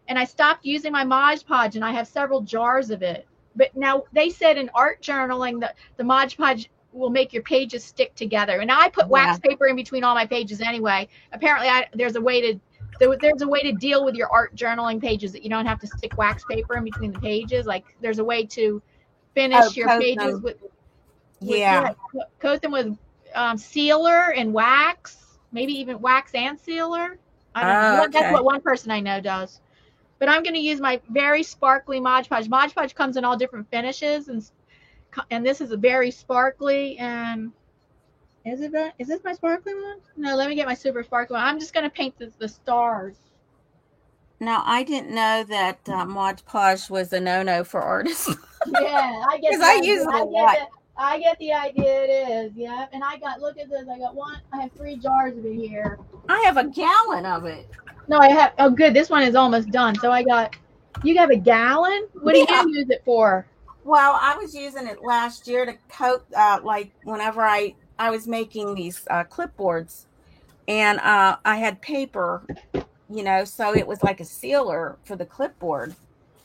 and I stopped using my Mod Podge, and I have several jars of it. But now they said in art journaling that the Mod Podge will make your pages stick together. And now I put wax paper in between all my pages anyway. Apparently, there's a way to deal with your art journaling pages that you don't have to stick wax paper in between the pages. Like there's a way to finish your pages with coat them with sealer and wax, maybe even wax and sealer. I don't know. Okay. That's what one person I know does. But I'm going to use my very sparkly Mod Podge. Mod Podge comes in all different finishes, and this is a very sparkly. And is this my sparkly one? No, let me get my super sparkly one. I'm just going to paint the stars.
Now, I didn't know that Mod Podge was a no-no for artists.
Yeah, I get.
Because I use it a lot.
I get the idea. It is, yeah. And look at this. I have 3 jars of it here.
I have a gallon of it.
No, I have. Oh, good. This one is almost done. So you have a gallon? What do you use it for?
Well, I was using it last year to coat, like whenever I was making these clipboards, and I had paper, so it was like a sealer for the clipboard.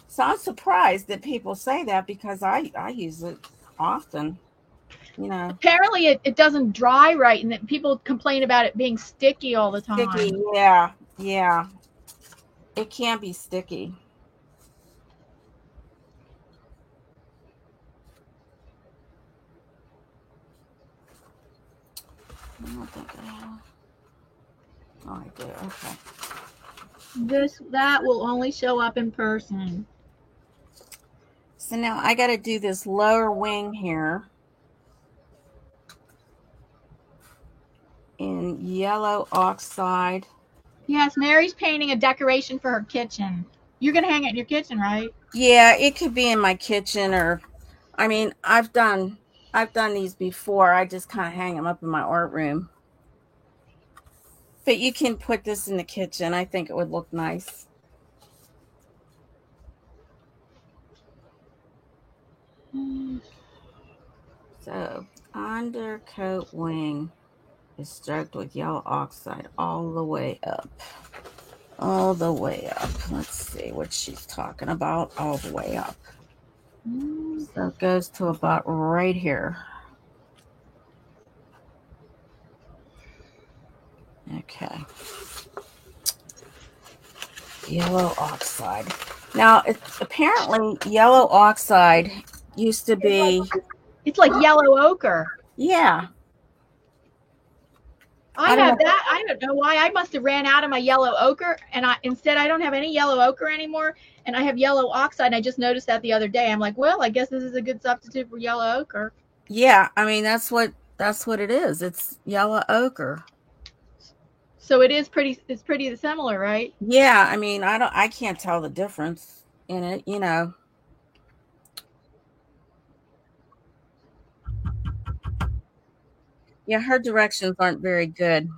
So I'm surprised that people say that because I use it often.
Apparently it doesn't dry right, and that people complain about it being sticky all the time.
Sticky, yeah. It can be sticky. I don't think I have. Oh, I do. Okay.
That will only show up in person.
So now I got to do this lower wing here in yellow oxide.
Yes, Mary's painting a decoration for her kitchen. You're going to hang it in your kitchen, right?
Yeah, it could be in my kitchen I've done these before. I just kind of hang them up in my art room. But you can put this in the kitchen. I think it would look nice. So, undercoat wing is stroked with yellow oxide all the way up. All the way up. Let's see what she's talking about. All the way up. So it goes to about right here. Okay. Yellow oxide. Now, apparently yellow oxide used to be...
It's like yellow ochre.
Yeah.
I have that. I don't know why. I must have ran out of my yellow ochre, and instead I don't have any yellow ochre anymore, and I have yellow oxide. And I just noticed that the other day. I'm like, well, I guess this is a good substitute for yellow ochre.
Yeah, that's what it is. It's yellow ochre.
So it's pretty similar, right?
Yeah, I can't tell the difference in it, Yeah, her directions aren't very good.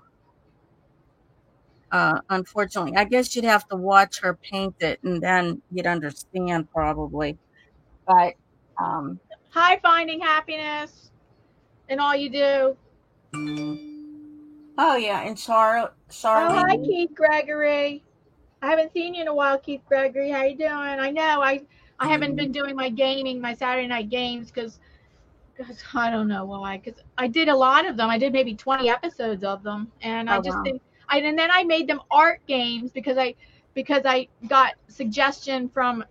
Unfortunately, I guess you'd have to watch her paint it and then you'd understand probably. But
hi, Finding Happiness and all you do.
Oh yeah, and Charlotte.
Oh, hi, Keith Gregory. I haven't seen you in a while, Keith Gregory. How you doing? I know I haven't been doing my Saturday night games because I don't know why. Because I did a lot of them. I did maybe 20 episodes of them, and and then I made them art games because I got suggestion from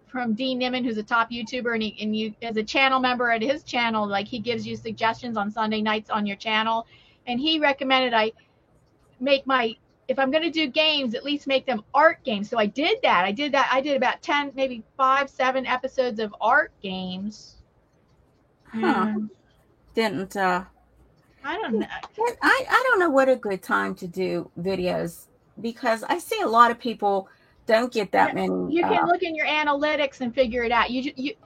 from Dean Niman, who's a top YouTuber, and you as a channel member at his channel, like he gives you suggestions on Sunday nights on your channel, and he recommended I make if I'm going to do games, at least make them art games. So I did that. I did about 10, maybe 5, 7 episodes of art games.
Huh.
I don't know.
I don't know what a good time to do videos because I see a lot of people don't get that many.
You can look in your analytics and figure it out.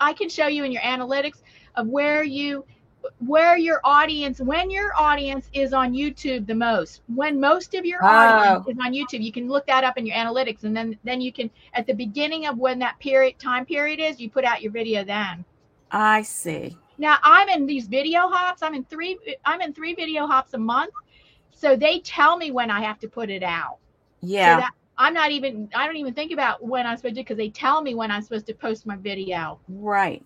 I can show you in your analytics of where you when your audience is on YouTube the most, when most of your audience
Oh,
is on YouTube, you can look that up in your analytics, and then you can, at the beginning of when that time period is, you put out your video then.
I see.
Now I'm in these video hops. I'm in three video hops a month, so they tell me when I have to put it out. So
Yeah,
that I don't even think about when I'm supposed to, because they tell me when I'm supposed to post my video.
right.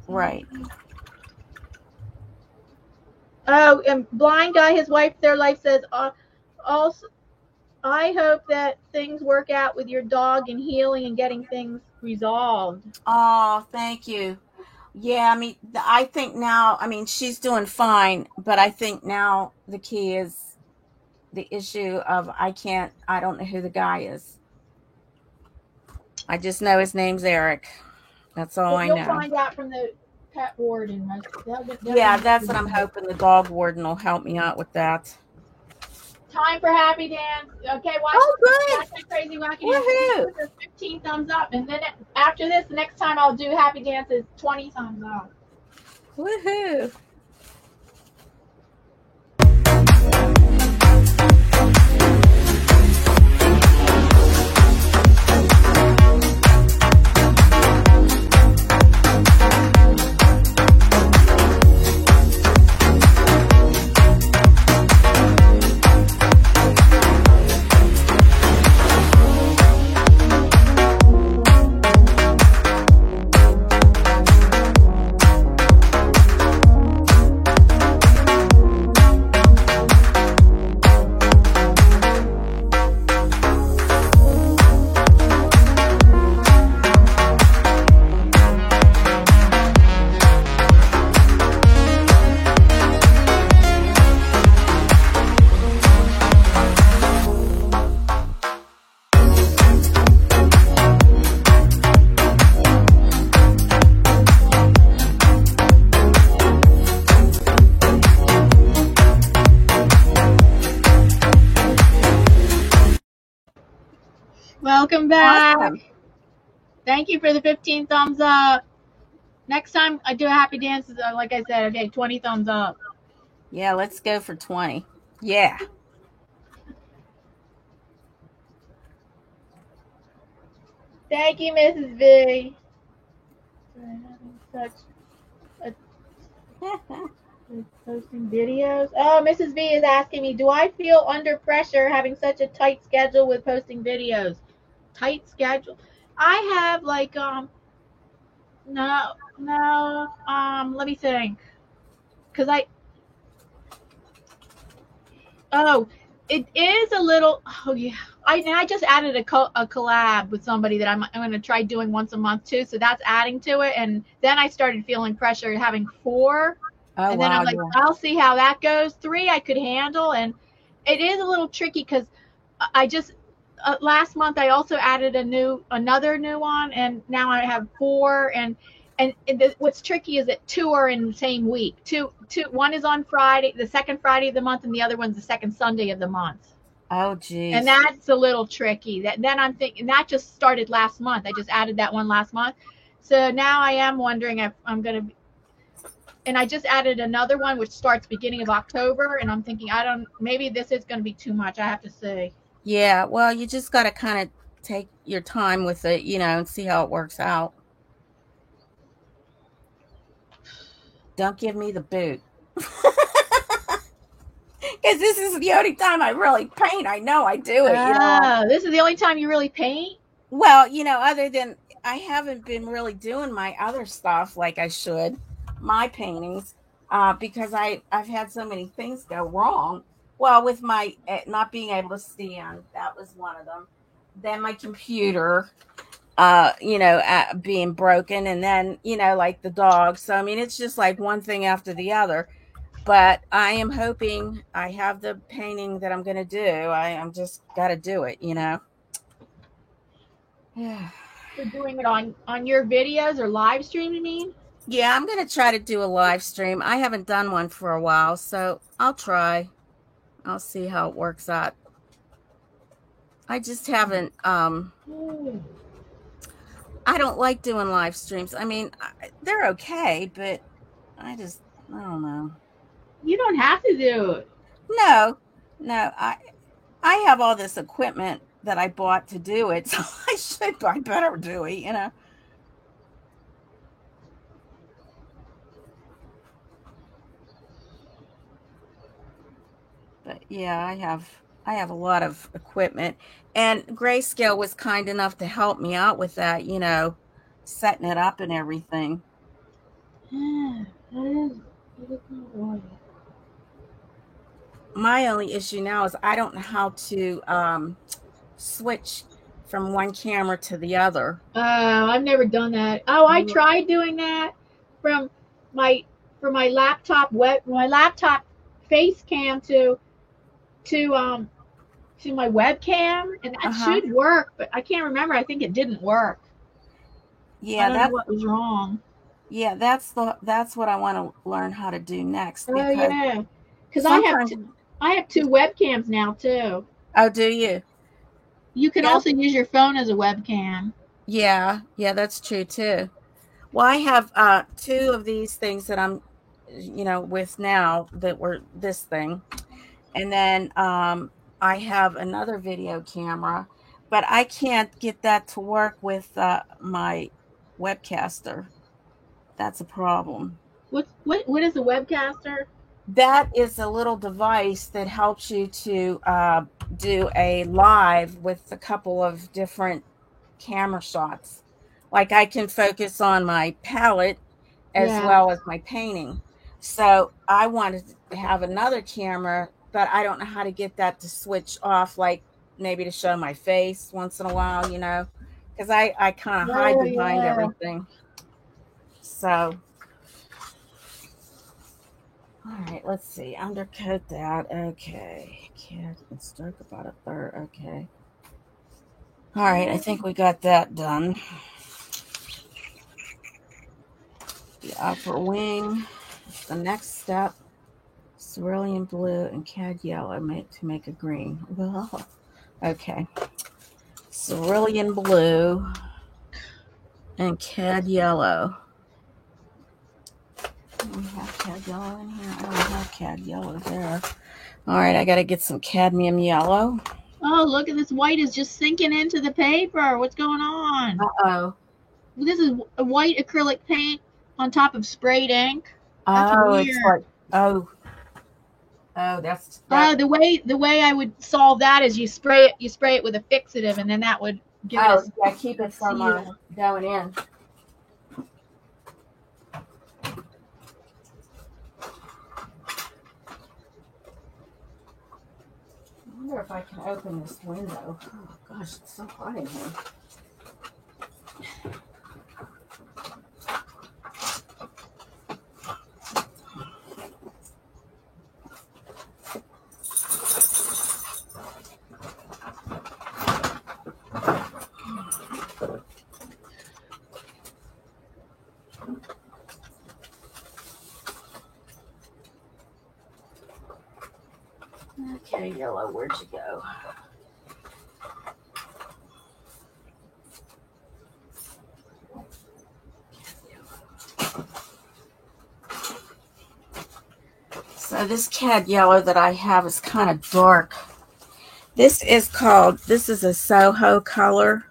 Right.
Oh, and blind guy, his wife, their life says, also, I hope that things work out with your dog and healing and getting things resolved.
Oh, thank you. Yeah, I mean, I think now, I mean, she's doing fine, but I think now the key is the issue of I don't know who the guy is. I just know his name's Eric. That's all
Well,
I
you'll
know.
find out from the pet warden. They'll
Yeah,
give
that's what I'm
you
hoping the dog warden will help me out with that.
time for happy dance. Okay,
Oh,
watch
good.
that crazy wacky dance.
Woohoo.
This is 15 thumbs up, and then after this, the next time I'll do happy dances, 20 thumbs up.
Woohoo.
Welcome back.
Awesome.
Thank you for the 15 thumbs up. Next time I do a happy dance, like I said, okay, 20 thumbs up.
Yeah, let's go for 20. Yeah.
Thank you, Mrs. V. For having such a posting videos. Oh, Mrs. V is asking me, do I feel under pressure having such a tight schedule with posting videos? Tight schedule. I have like no let me think. Cause it is a little. Oh yeah, I just added a collab with somebody that I'm going to try doing once a month too. So that's adding to it, and then I started feeling pressure having 4,
Oh,
and then I'm
wow.
like,
Yeah.
I'll see how that goes. 3 I could handle, and it is a little tricky because I just last month I also added another new one, and now I have 4, and what's tricky is that 2 are in the same week. One is on Friday, the second Friday of the month, and the other one's the second Sunday of the month.
Oh,
And
geez.
that's a little tricky. Then I'm thinking that just started last month. I just added that one last month. So now I am wondering if I'm gonna. And I just added another one which starts beginning of October, and I'm thinking maybe this is gonna be too much. I have to see.
Yeah, well, you just got to kind of take your time with it, and see how it works out. Don't give me the boot. Because this is the only time I really paint. I know I do it,
Oh, this is the only time you really paint?
Well, other than I haven't been really doing my other stuff like I should, my paintings, because I've had so many things go wrong. Well, with my not being able to stand, that was one of them. Then my computer, being broken, and then like the dog. So I mean, it's just like one thing after the other. But I am hoping I have the painting that I'm going to do. I'm just got to do it. Yeah.
You're doing it on your videos or live stream, you mean?
Yeah, I'm going to try to do a live stream. I haven't done one for a while, so I'll try. I'll see how it works out. I just haven't, I don't like doing live streams. I mean, they're okay, but I don't know.
You don't have to do it.
No, no, I have all this equipment that I bought to do it, so I better do it, you know. But yeah, I have a lot of equipment, and Grayscale was kind enough to help me out with that, you know, setting it up and everything.
Yeah, that is not right.
My only issue now is I don't know how to switch from one camera to the other.
Oh, I've never done that. Oh, I tried doing that from my my laptop face cam to my webcam, and that
Uh-huh.
should work, but I can't remember. I think it didn't work. I
Yeah,
don't know what was wrong.
that's what I want to learn how to do next,
Oh
because
yeah, because
sometimes.
I have two webcams now too.
Oh, do you?
You can
Yeah.
also use your phone as a webcam.
Yeah, yeah, that's true too. Well, I have two of these things that I'm, you know, with now that were this thing. And then I have another video camera, but I can't get that to work with my webcaster. That's a problem.
What is a webcaster?
That is a little device that helps you to do a live with a couple of different camera shots. Like I can focus on my palette as
Yeah.
well as my painting. So I wanted to have another camera, but I don't know how to get that to switch off, like maybe to show my face once in a while, you know, because I kind of hide
Oh
behind
yeah.
everything. So, all right, let's see. Undercoat that. Okay. Can't it's dark about a third. Okay. All right, I think we got that done. The upper wing. The next step, cerulean blue and cad yellow to make a green. Well, okay. Cerulean blue and cad yellow. Do we have cad yellow in here? I don't have cad yellow there. All right, I got to get some cadmium yellow.
Oh, look at this white is just sinking into the paper. What's going on?
Uh-oh.
This is a white acrylic paint on top of sprayed ink. That's
Oh, it's
weird.
like, oh, that's that.
The way I would solve that is you spray it with a fixative, and then that would give it
Oh, yeah, keep
a
it from
seal.
going in. I wonder if I can open this window. Oh gosh, it's so hot in here. Okay, yellow, where'd you go? So this cad yellow that I have is kind of dark. This is a Soho color.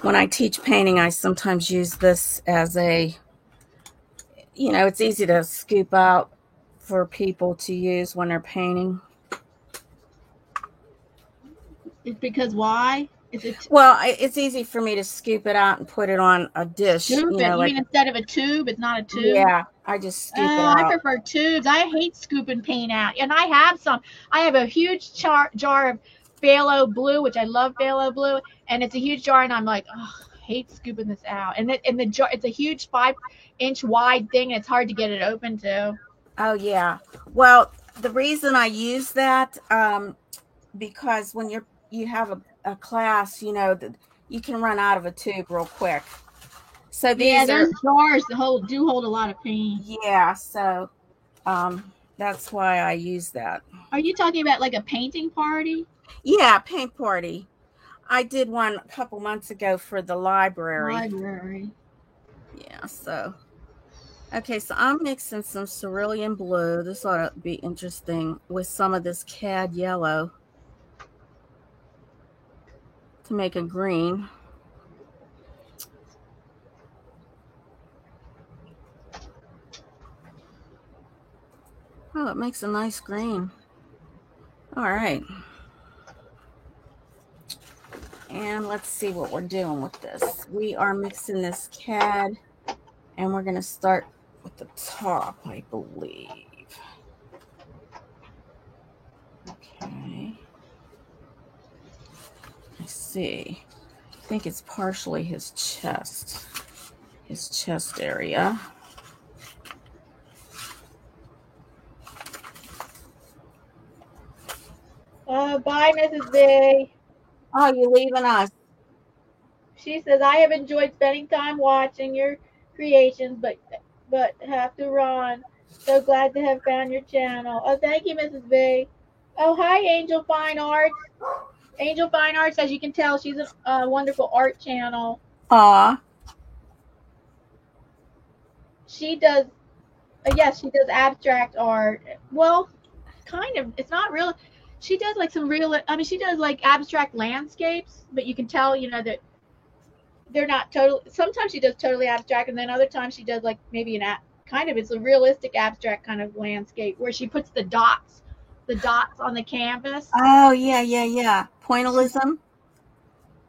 When I teach painting, I sometimes use this as a, you know, it's easy to scoop out for people to use when they're painting.
It's because why?
Well, it's easy for me to scoop it out and put it on a dish.
Scoop
You
it.
know,
You
like,
mean instead of a tube? It's not a tube.
yeah, I just scoop it
I
out.
prefer tubes. I hate scooping paint out, and I have some. I have a huge jar of phthalo blue, which I love phthalo blue, and it's a huge jar, and I'm like, oh, I hate scooping this out. And the jar, it's a huge 5-inch wide thing, and it's hard to get it open too.
Oh yeah. Well, the reason I use that, because when you have a class, you know, that you can run out of a tube real quick. So
Yeah,
these are,
those jars hold a lot of paint.
yeah. So That's why I use that.
Are you talking about like a painting party?
Yeah, paint party. I did one a couple months ago for the library. Yeah, so. Okay, so I'm mixing some cerulean blue. This ought to be interesting with some of this cad yellow to make a green. Oh, it makes a nice green. All right. And let's see what we're doing with this. We are mixing this cad, and we're going to start with the top, I believe. Okay. Let's see. I think it's partially his chest area.
Bye, Mrs. B.
Oh, you're leaving us.
She says, I have enjoyed spending time watching your creations, but have to run. So glad to have found your channel. Oh, thank you, Mrs. B. Oh, hi, Angel Fine Arts. Angel Fine Arts, as you can tell, she's a wonderful art channel.
Aw.
She does, yes, she does abstract art. Well, kind of. It's not real. She does like some real, I mean, she does like abstract landscapes, but you can tell, you know, that they're not total. Sometimes she does totally abstract, and then other times she does like maybe it's a realistic abstract kind of landscape where she puts the dots on the canvas.
Oh, yeah. Pointillism?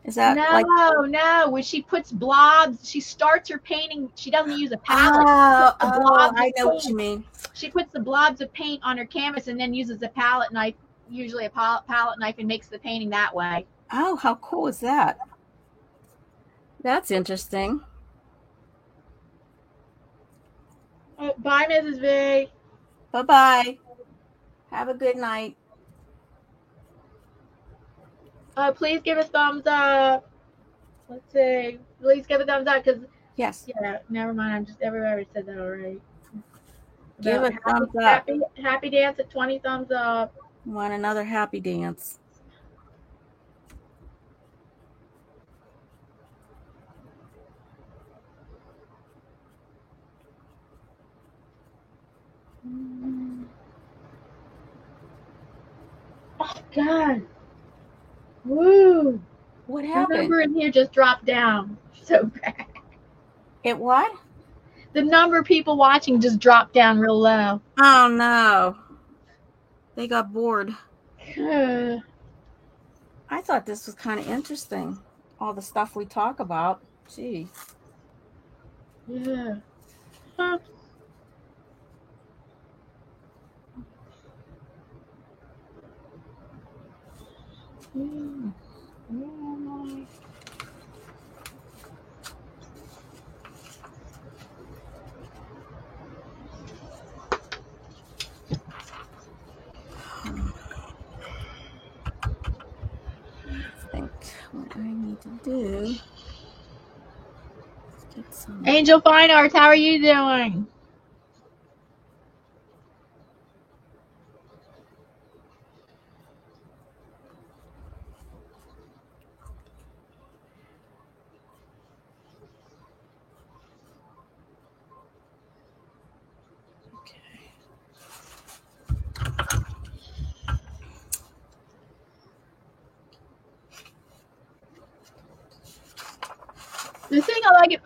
Is that
no, when she puts blobs, she starts her painting, she doesn't use a palette.
I know what you mean.
She puts the blobs of paint on her canvas and then uses a palette knife, usually a palette knife, and makes the painting that way.
Oh, how cool is that? That's interesting.
Oh, bye, Mrs. V.
Bye-bye. Have a good night.
Please give a thumbs up. Let's see. Please give a thumbs up because.
Yes.
Yeah, never mind. Everybody said that already.
Give a thumbs up.
Happy dance at 20 thumbs up.
Want another happy dance.
Oh, God. Woo.
What happened?
The number in here just dropped down so bad.
It what?
The number of people watching just dropped down real low.
Oh, no. They got bored.
I
thought this was kind of interesting. All the stuff we talk about. Gee.
Yeah. Huh.
I think what I need to do is get some.
Angel Fine Arts, how are you doing?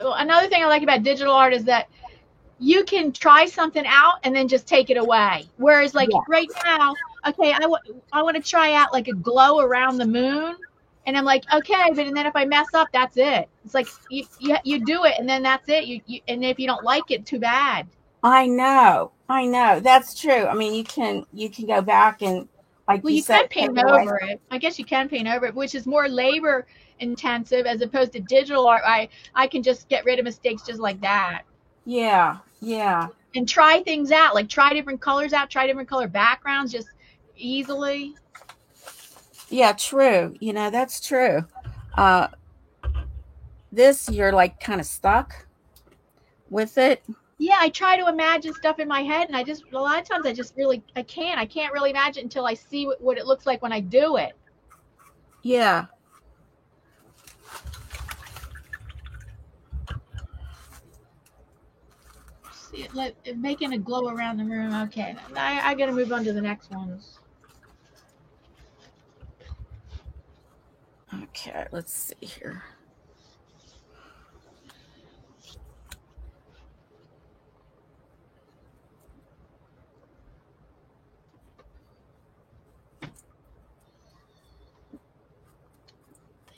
Another thing I like about digital art is that you can try something out and then just take it away. Whereas like right now, okay, I want to try out like a glow around the moon. And I'm like, okay, but and then if I mess up, that's it. It's like you do it and then that's it. You and if you don't like it, too bad.
I know. That's true. I mean, you can go back and like
you can paint over it. I guess you can paint over it, which is more labor intensive as opposed to digital art. I can just get rid of mistakes just like that.
Yeah.
And try things out, like try different colors out, try different color backgrounds just easily.
Yeah, true. You know, that's true. This, you're like kind of stuck with it.
Yeah, I try to imagine stuff in my head, and a lot of times I can't really imagine until I see what it looks like when I do it.
Yeah.
See it making a glow around the room. Okay, I gotta move on to the next ones.
Okay, let's see here.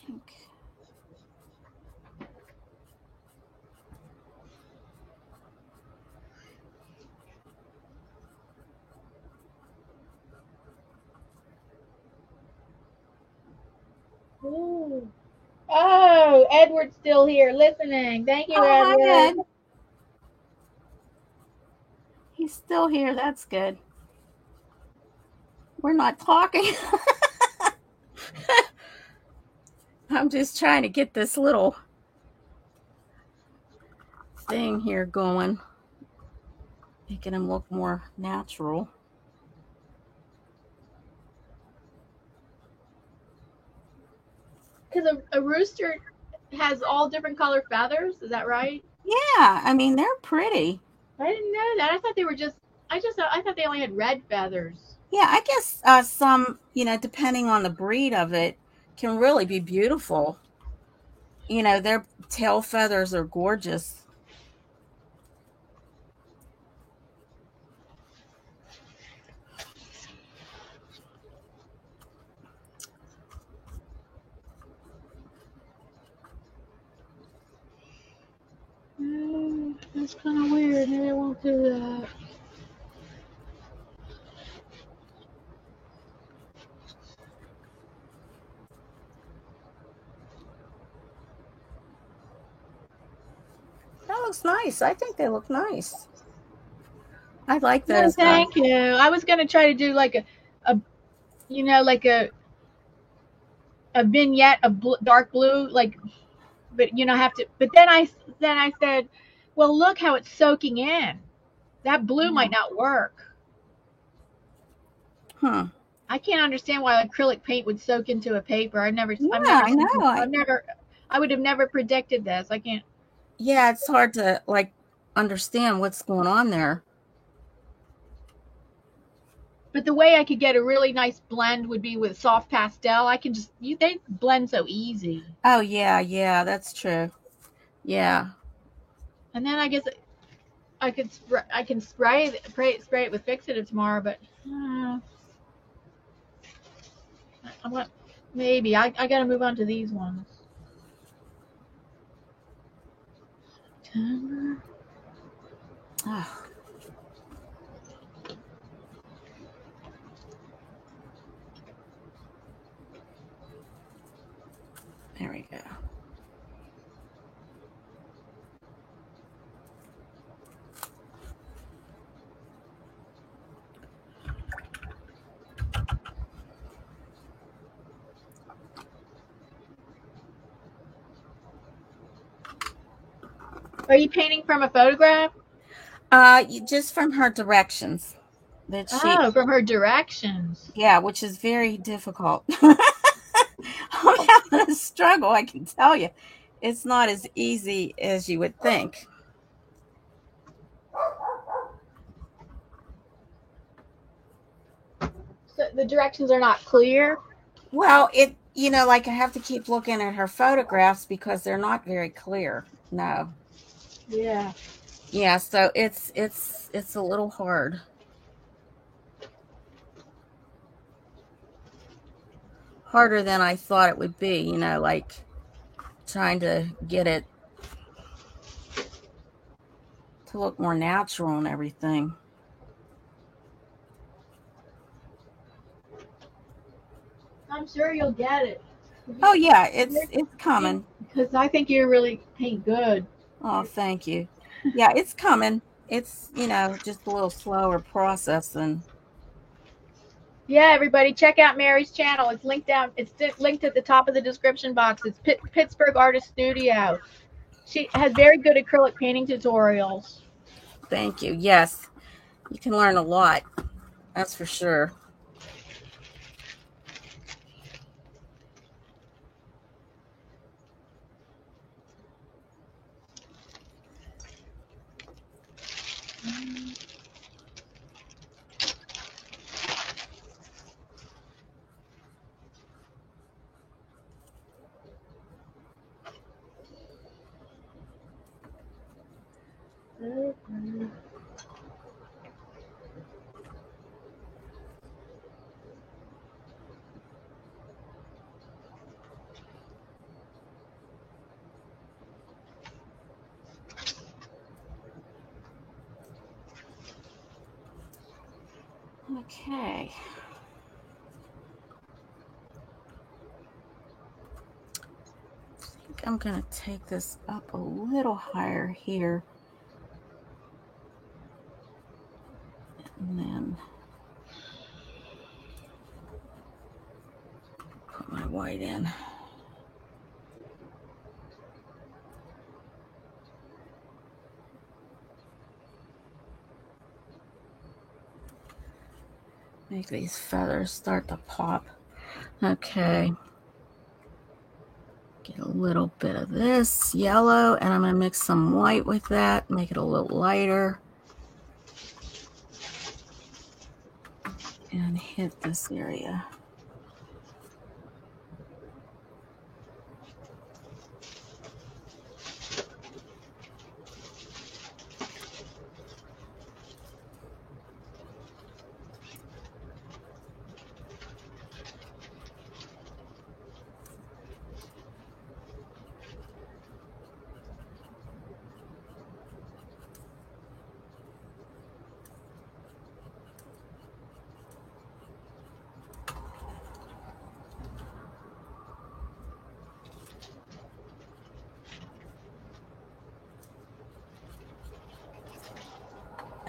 Think.
Ooh. Oh, Edward's still here listening. Thank you,
Oh, hi, Ed.
Edward.
He's still here. That's good. We're not talking. I'm just trying to get this little thing here going, making him look more natural.
Because a rooster has all different color feathers. Is that right?
Yeah, I mean, they're pretty.
I didn't know that. I thought they were I thought they only had red feathers.
Yeah, I guess some, depending on the breed of it, can really be beautiful. Their tail feathers are gorgeous.
That's kind of weird. Maybe I won't do that.
That looks nice. I think they look nice. I like
Well,
those.
thank you. I was gonna try to do like like a vignette of dark blue, like, but have to. But then I said, well, look how it's soaking in. That blue might not work. I can't understand why acrylic paint would soak into a paper.
I know.
I would have never predicted this. I can't.
Yeah, it's hard to understand what's going on there.
But the way I could get a really nice blend would be with soft pastel. They blend so easy.
Oh yeah, that's true. Yeah.
And then I guess I can spray it with fixative tomorrow, but maybe I got to move on to these ones. September.
Oh. There we go.
Are you painting from a photograph?
Just from her directions.
From her directions.
Yeah, which is very difficult. I'm having a struggle, I can tell you. It's not as easy as you would think.
So the directions are not clear?
Well, I have to keep looking at her photographs because they're not very clear. No.
Yeah.
Yeah, so it's a little hard. Harder than I thought it would be, trying to get it to look more natural and everything.
I'm sure you'll get it.
Oh yeah, it's coming.
Because I think you really paint good.
Oh, thank you. Yeah, it's coming. It's, just a little slower process than.
Yeah, everybody, check out Mary's channel. It's linked down. It's linked at the top of the description box. It's Pittsburgh Artist Studio. She has very good acrylic painting tutorials.
Thank you. Yes, you can learn a lot. That's for sure. Okay. I think I'm going to take this up a little higher here. And then put my white in. Make these feathers start to pop. Okay. Get a little bit of this yellow, and I'm going to mix some white with that, make it a little lighter. And hit this area.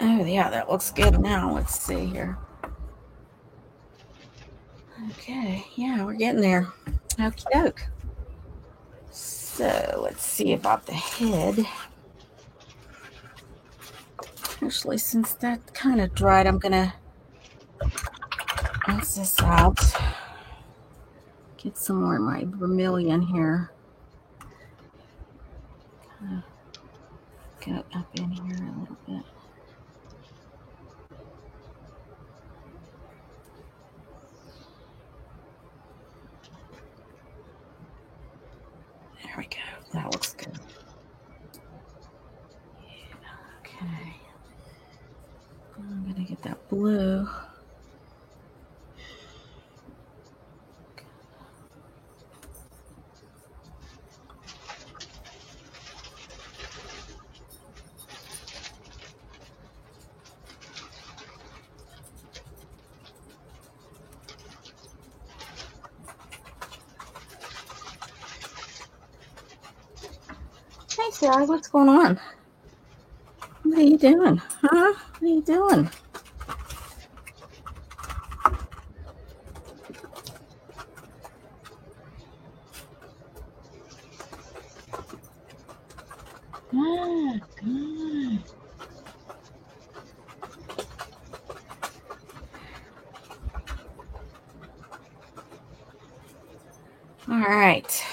Oh, yeah, that looks good now. Let's see here. Okay, yeah, we're getting there. Okie doke. So let's see about the head. Actually, since that kind of dried, I'm going to rinse this out. Get some more of my vermilion here. Get it up in here a little bit. There we go. That looks good. Yeah, okay. I'm going to get that blue. Hey, Sally, what's going on? What are you doing? Huh? What are you doing? Good. All right.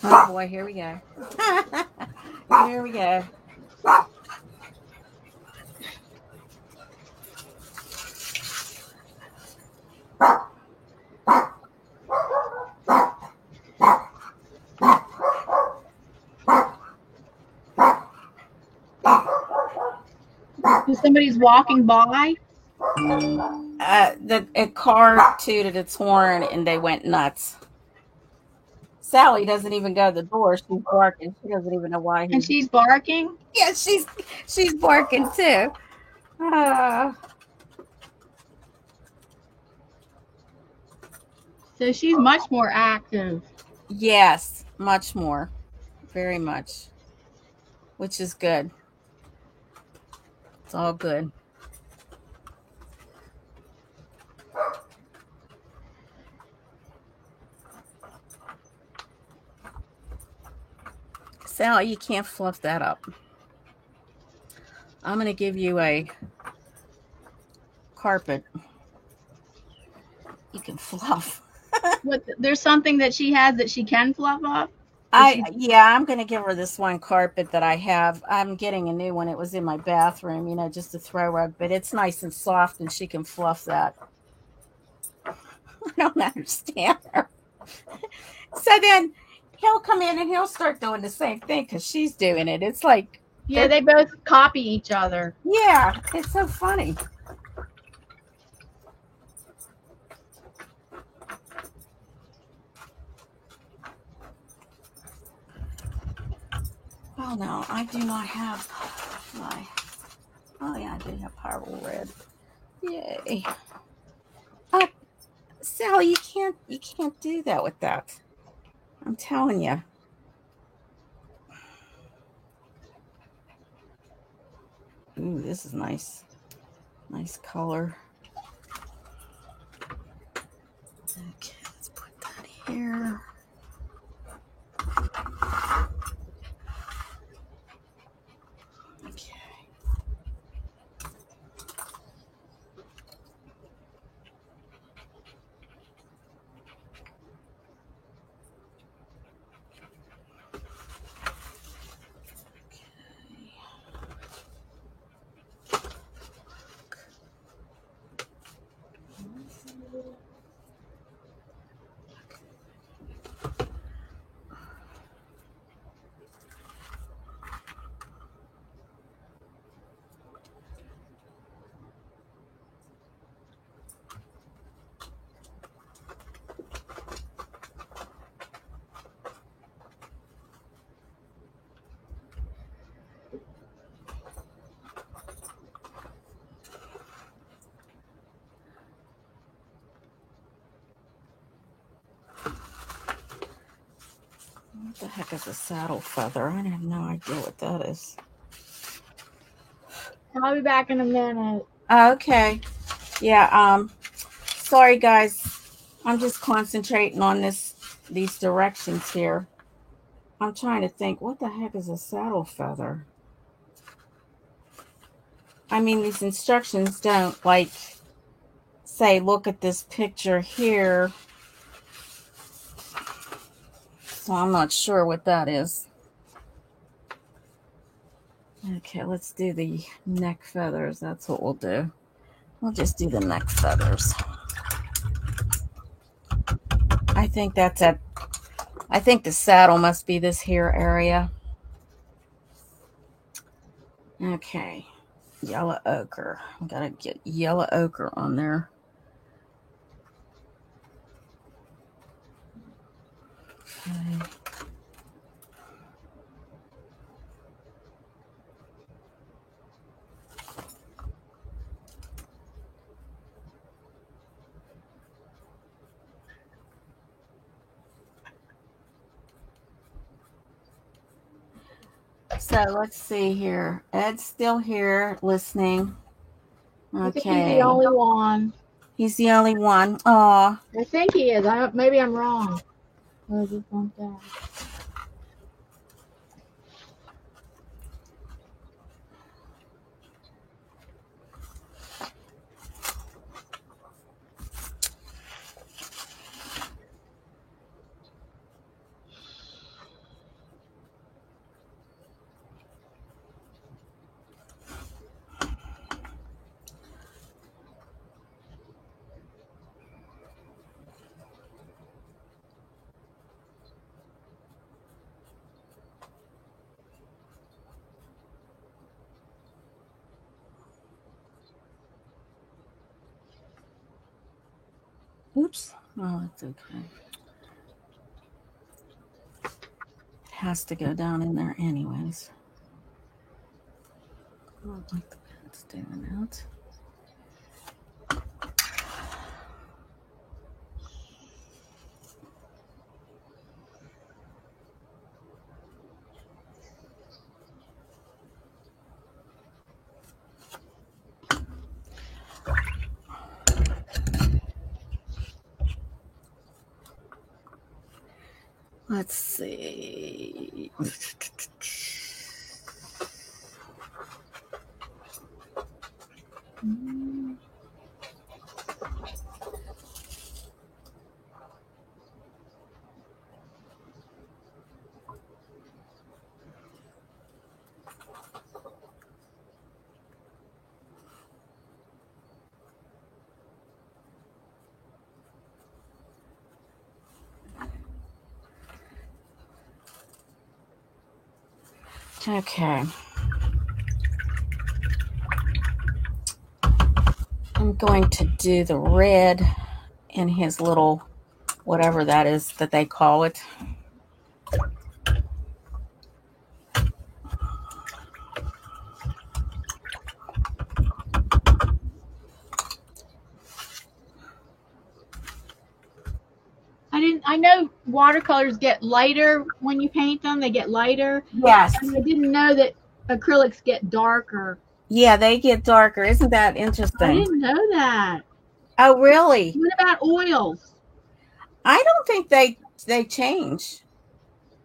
Oh boy, here we go. Here we go.
Somebody's walking by.
A car tooted its horn and they went nuts. Sally doesn't even go to the door. She's barking. She doesn't even know why.
And she's barking?
Yeah, she's barking too.
So she's much more active.
Yes, much more. Very much. Which is good. It's all good. Sally, you can't fluff that up. I'm going to give you a carpet you can fluff.
What? There's something that she has that she can fluff up?
Yeah, I'm going to give her this one carpet that I have. I'm getting a new one. It was in my bathroom, you know, just a throw rug, but it's nice and soft and she can fluff that. I don't understand her. So then he'll come in and he'll start doing the same thing because she's doing it. It's like,
Yeah, they both copy each other.
yeah, it's so funny. Oh no, I do not have my. Oh yeah, I do have Pyrrole Red. Yay! Sally, you can't do that with that. I'm telling you. Ooh, this is nice. Nice color. Okay, let's put that here. Okay. What the heck is a saddle feather? I have no idea what that is.
I'll be back in a minute.
Okay. Yeah, sorry guys. I'm just concentrating on these directions here. I'm trying to think, what the heck is a saddle feather? I mean, these instructions don't like say, look at this picture here. So I'm not sure what that is. Okay, let's do the neck feathers. That's what we'll do. We'll just do the neck feathers. I think that's it. I think the saddle must be this here area. Okay, yellow ochre. I gotta get yellow ochre on there. Okay. So let's see here. Ed's still here listening. Okay.
I think he's the only one.
He's the only one. Aw.
I think he is. Maybe I'm wrong. I just want that.
Oops. Oh, it's okay. It has to go down in there anyways. I don't like the pen standing out. Let's see. Okay. I'm going to do the red in his little, whatever that is that they call it.
I know watercolors get lighter when you paint them. They get lighter.
Yes.
And I didn't know that acrylics get darker.
Yeah, they get darker. Isn't that
I
interesting?
didn't know that.
Oh, really?
What about oils?
I don't think they change.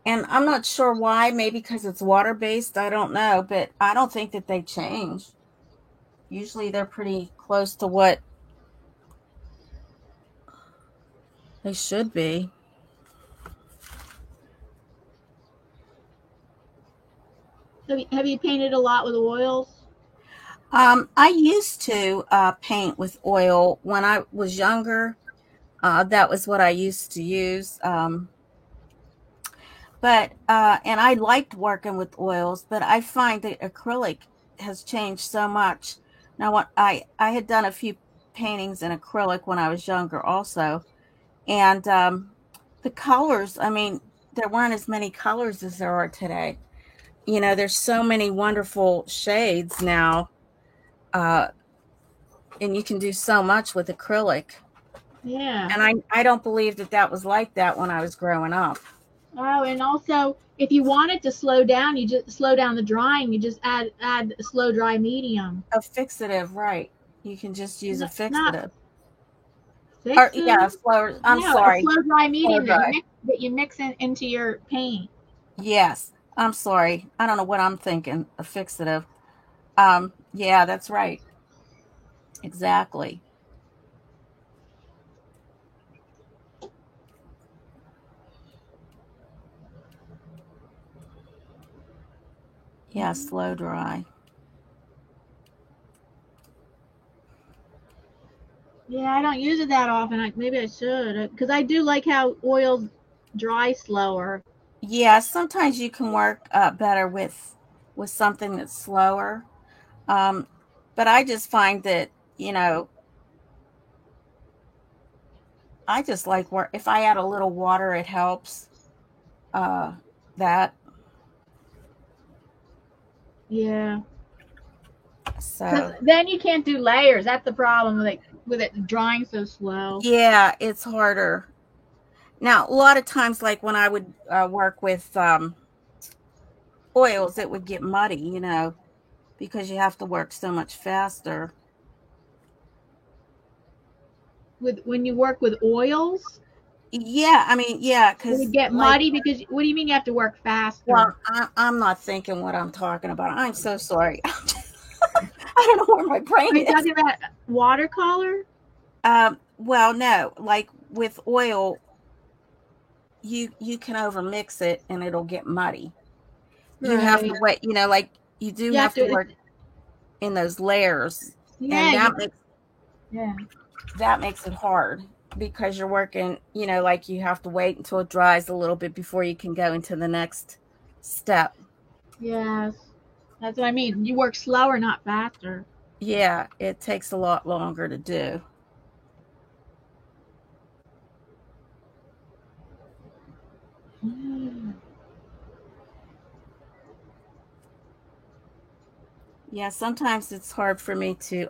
And I'm not sure why. Maybe because it's water-based. I don't know. But I don't think that they change. Usually they're pretty close to what they should be.
Have you painted a lot with oils?
I used to paint with oil when I was younger. That was what I used to use. But and I liked working with oils, but I find that acrylic has changed so much. Now, what I had done a few paintings in acrylic when I was younger, also, and the colors. I mean, there weren't as many colors as there are today. You know, there's so many wonderful shades now, uh, and you can do so much with acrylic.
Yeah.
And I don't believe that that was like that when I was growing up.
Oh, and also, if you wanted to slow down, you just slow down the drying. You just add a slow dry medium.
A fixative, right? You can just use a
Not
fixative. Or
fixative.
yeah, slow. I'm
No, a
sorry.
slow dry medium
Slow dry.
that you mix into your paint.
Yes, I'm sorry. I don't know what I'm thinking. A fixative. Yeah, that's right. Exactly. Yeah, slow dry.
Yeah, I don't use it that often. Maybe I should, because I do like how oils dry slower.
Yeah, sometimes you can work better with something that's slower. Um, but I just find that, you know, I just like work. If I add a little water, it helps. Uh, that.
Yeah, because
So
then you can't do layers. That's the problem with it drying so slow.
yeah, it's harder. Now, a lot of times, like when I would work with oils, it would get muddy, you know, because you have to work so much faster.
With when you work with oils,
Yeah, I mean, yeah,
it would
because
get
like,
muddy because what do you mean you have to work faster?
well, I'm not thinking what I'm talking about. I'm so sorry. I don't know where my brain
Are you
is.
talking about watercolor?
Well, no, like with oil, you can over mix it and it'll get muddy. You have
Right.
to wait, you know, like you do
You have
have to
to.
work in those layers, and
Yeah. Yeah.
that makes it hard because you're working, you know, like you have to wait until it dries a little bit before you can go into the next step.
Yes. That's what I mean. You work slower, not faster.
Yeah, it takes a lot longer to do. Yeah, sometimes it's hard for me to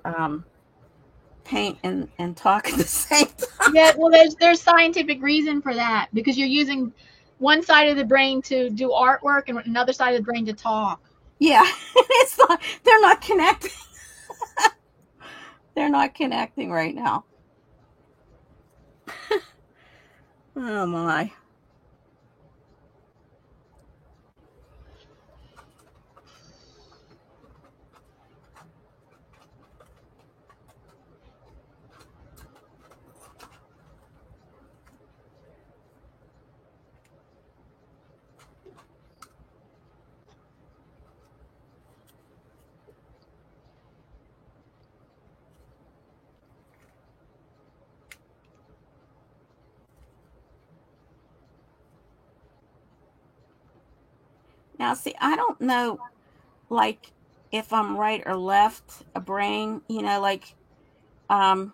paint and talk at the same time.
Yeah, well, there's scientific reason for that because you're using one side of the brain to do artwork and another side of the brain to talk.
Yeah, it's not, they're not connecting. They're not connecting right now. Oh my. Now, see, I don't know, like, if I'm right or left a brain, like, um,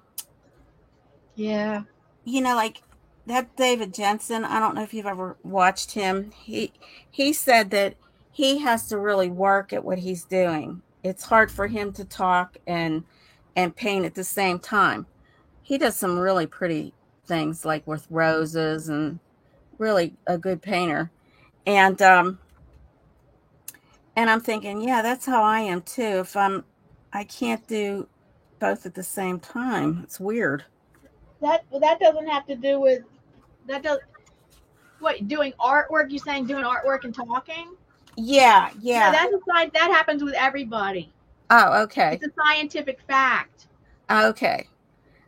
Yeah.
like that David Jensen. I don't know if you've ever watched him. He said that he has to really work at what he's doing. It's hard for him to talk and paint at the same time. He does some really pretty things, like with roses, and really a good painter. And I'm thinking, yeah, that's how I am too. I can't do both at the same time. It's weird.
That doesn't have to do with that. Does what doing artwork? You saying doing artwork and talking?
Yeah,
Yeah,
yeah.
that's a sign that happens with everybody.
Oh, okay.
It's a scientific fact.
Okay.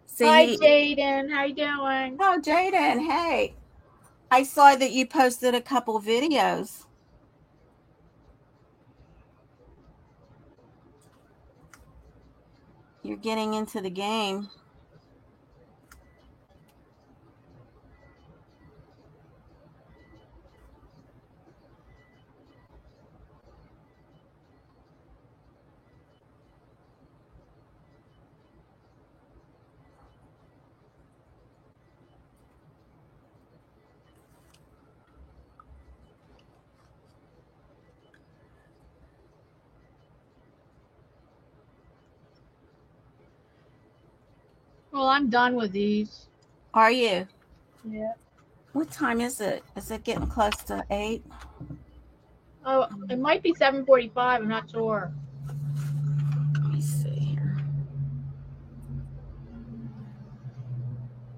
See,
Hi, Jaden. How you doing?
oh, Jaden, hey. I saw that you posted a couple videos. You're getting into the game.
Well, I'm done with these.
Are you?
Yeah.
What time is it? Is it getting close to 8?
Oh, it might be 7:45. I'm not sure.
Let me see here.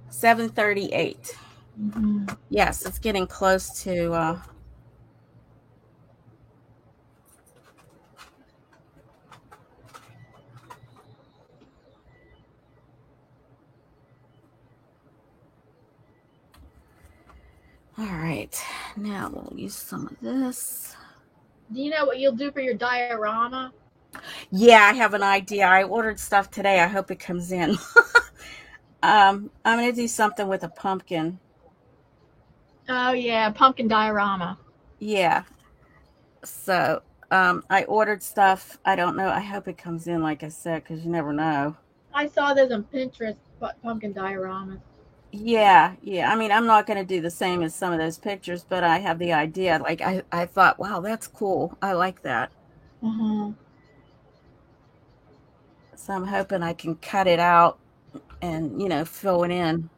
7:38.
Mm-hmm.
Yes, it's getting close to all right. Now we'll use some of this.
Do you know what you'll do for your diorama?
Yeah, I have an idea. I ordered stuff today. I hope it comes in. I'm going to do something with a pumpkin.
Oh yeah, pumpkin diorama.
Yeah. So, I ordered stuff. I don't know. I hope it comes in, like I said, because you never know.
I saw those on Pinterest, pumpkin dioramas.
Yeah, yeah. I mean, I'm not going to do the same as some of those pictures, but I have the idea. Like, I thought, wow, that's cool. I like that.
Mm-hmm.
So I'm hoping I can cut it out and, fill it in.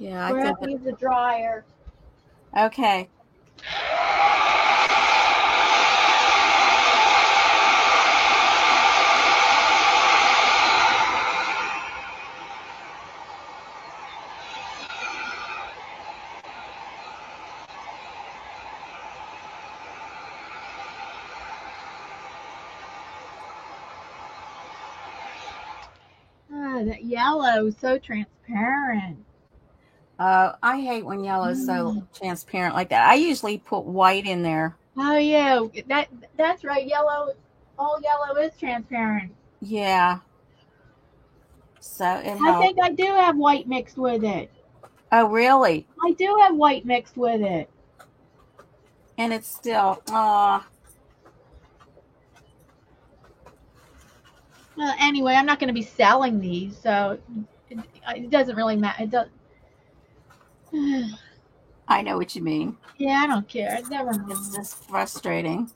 Yeah, I
We're
think
gonna use the dryer.
okay.
Ah, that yellow is so transparent.
I hate when yellow's so transparent like that. I usually put white in there.
Oh yeah, that's right. Yellow, all yellow is transparent.
Yeah. So it
I
helps.
think I do have white mixed with it.
Oh, really?
I do have white mixed with it.
And it's still,
Well, anyway, I'm not going to be selling these, so it doesn't really matter. It does.
I know what you mean.
Yeah, I don't care. Never mind.
It's just frustrating.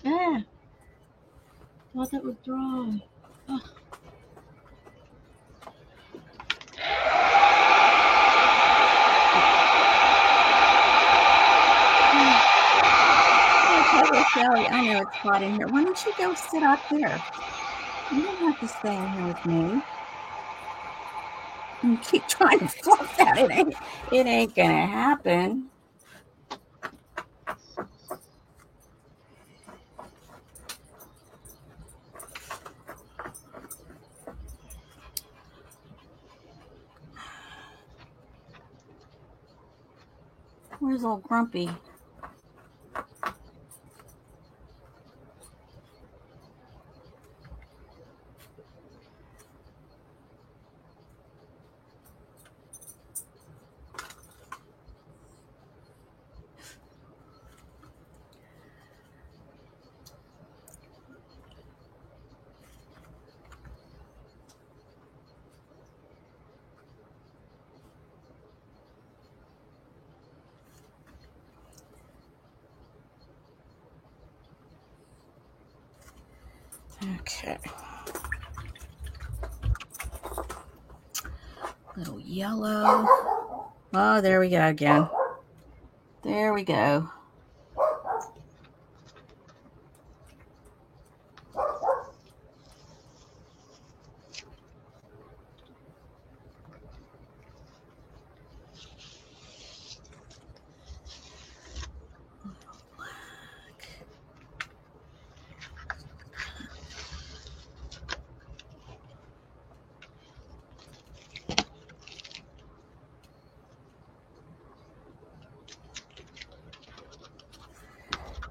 Yeah. Thought that was dry. Ugh.
Shelly, I know it's hot in here. Why don't you go sit out there? You don't have to stay in here with me. You keep trying to fluff that. It ain't gonna happen. Where's old Grumpy? Okay. Little yellow. Oh, there we go again. There we go.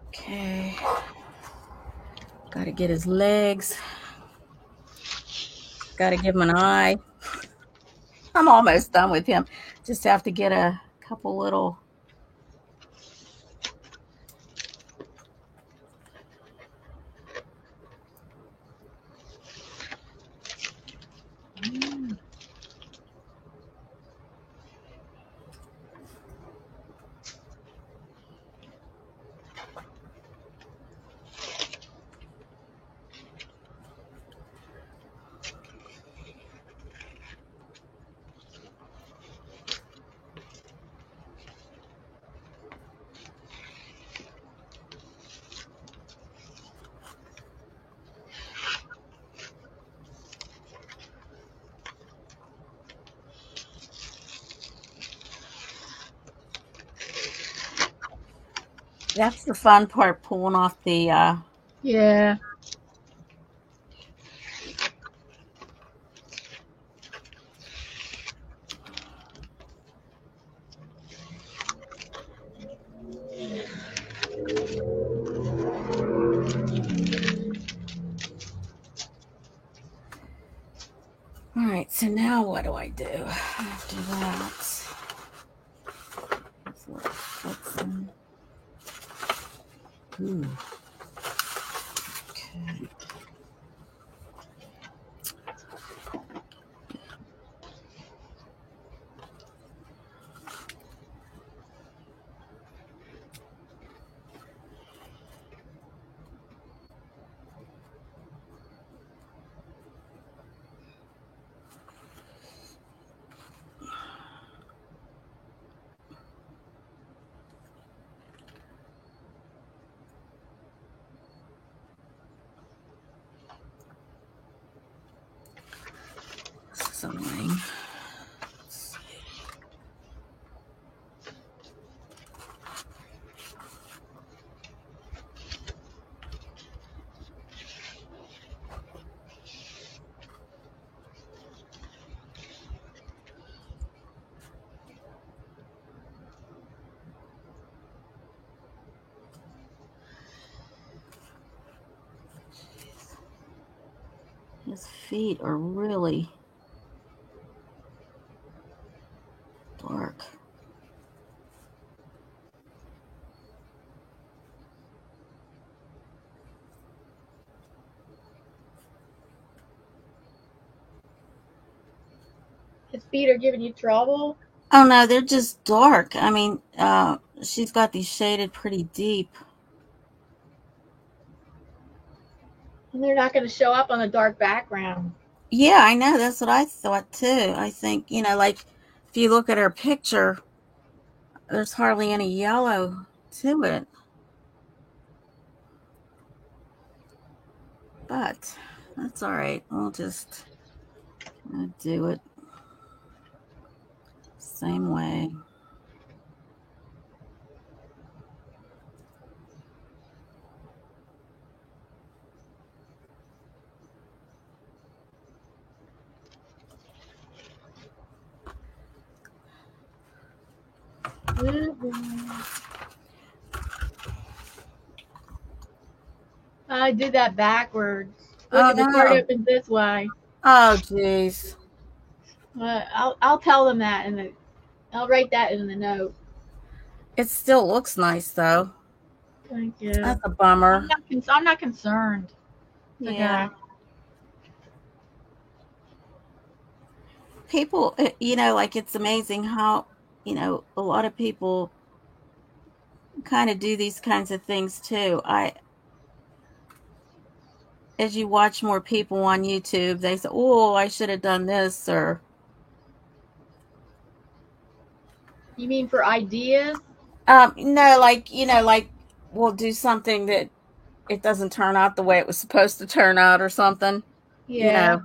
Okay. Got to get his legs. Got to give him an eye. I'm almost done with him. Just have to get a couple little. That's the fun part, pulling off the.
Yeah.
All right, so now what do I do after that? Ooh. Okay. This is annoying. His feet are really dark.
His feet are giving you trouble?
Oh no, they're just dark. I mean, she's got these shaded pretty deep.
And they're not going to show up on a dark background.
Yeah, I know. That's what I thought too. I think, like if you look at her picture, there's hardly any yellow to it. But That's all right. We'll just do it same way.
I did that backwards. Look
Oh
at the card
no.
opens this way.
Oh geez.
I'll tell them that, and I'll write that in the note.
It still looks nice though.
Thank you.
That's a bummer.
I'm not concerned.
Yeah.
Okay.
People, like it's amazing how, a lot of people kind of do these kinds of things too. As you watch more people on YouTube, they say, "Oh, I should have done this," or.
You mean for ideas?
No, like we'll do something that it doesn't turn out the way it was supposed to turn out or something.
Yeah.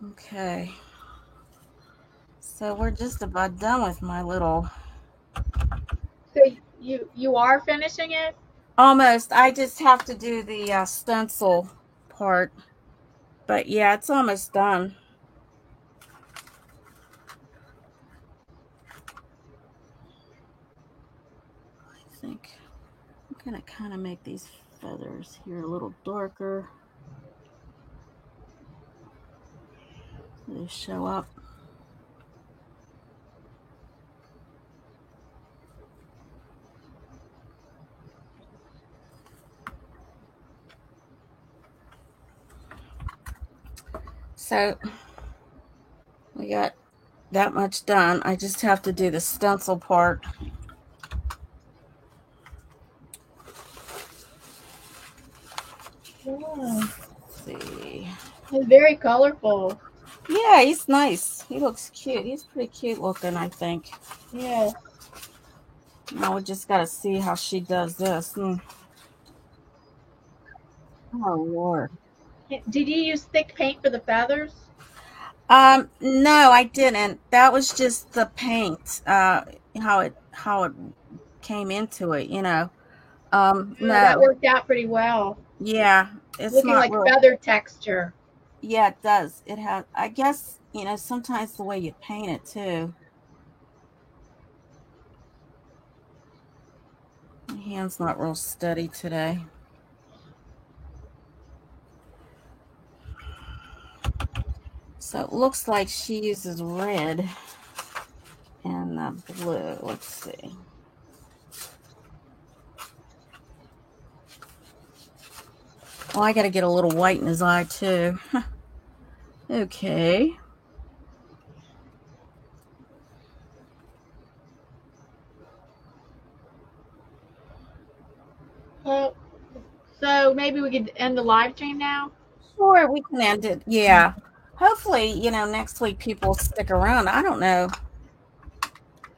Okay. So we're just about done with my little.
So you are finishing it?
Almost. I just have to do the stencil part. But yeah, it's almost done. I think I'm going to kind of make these feathers here a little darker. So they show up. So we got that much done. I just have to do the stencil part.
Yeah.
Let's see.
It's very colorful.
Yeah, he's nice. He looks cute. He's pretty cute looking, I think.
Yeah.
Now we just got to see how she does this. Oh, Lord.
Did you use thick paint for the feathers?
No, I didn't. That was just the paint. How it came into it,
Yeah,
No.
that worked out pretty well.
Yeah, it's
Looking
not
like
real.
feather texture.
Yeah, it does. It has. I guess sometimes the way you paint it too. My hand's not real steady today. So it looks like she uses red and blue. Let's see. Oh, I got to get a little white in his eye too. Okay.
So maybe we could end the live stream now?
Sure, we can end it. Yeah. Hopefully, next week people stick around. I don't know.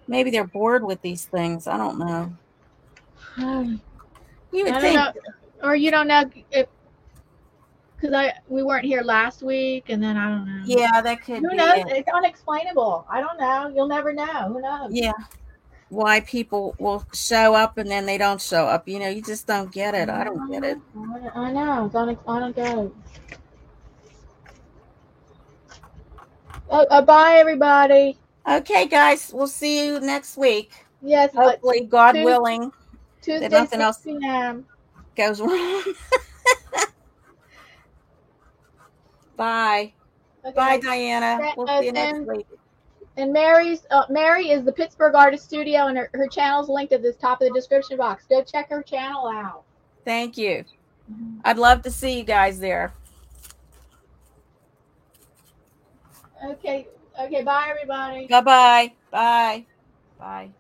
Maybe they're bored with these things. I don't know. You would think.
Know. Or you don't know if because we weren't here last week, and then I don't know.
Yeah, that could be.
Who knows? It's unexplainable. I don't know. You'll never know. Who knows?
Yeah. Why people will show up and then they don't show up. You just don't get it. I don't get it.
I know. I don't get it. Bye, everybody.
Okay, guys. We'll see you next week.
Yes.
Hopefully, God willing,
Tuesday,
that nothing
6
else
p.m.
goes wrong. Bye. Okay. Bye, Diana. We'll see you next week.
And Mary is the Pittsburgh Artist Studio, and her channel's linked at the top of the description box. Go check her channel out.
Thank you. I'd love to see you guys there. Okay. Bye, everybody. Bye-bye. Bye. Bye.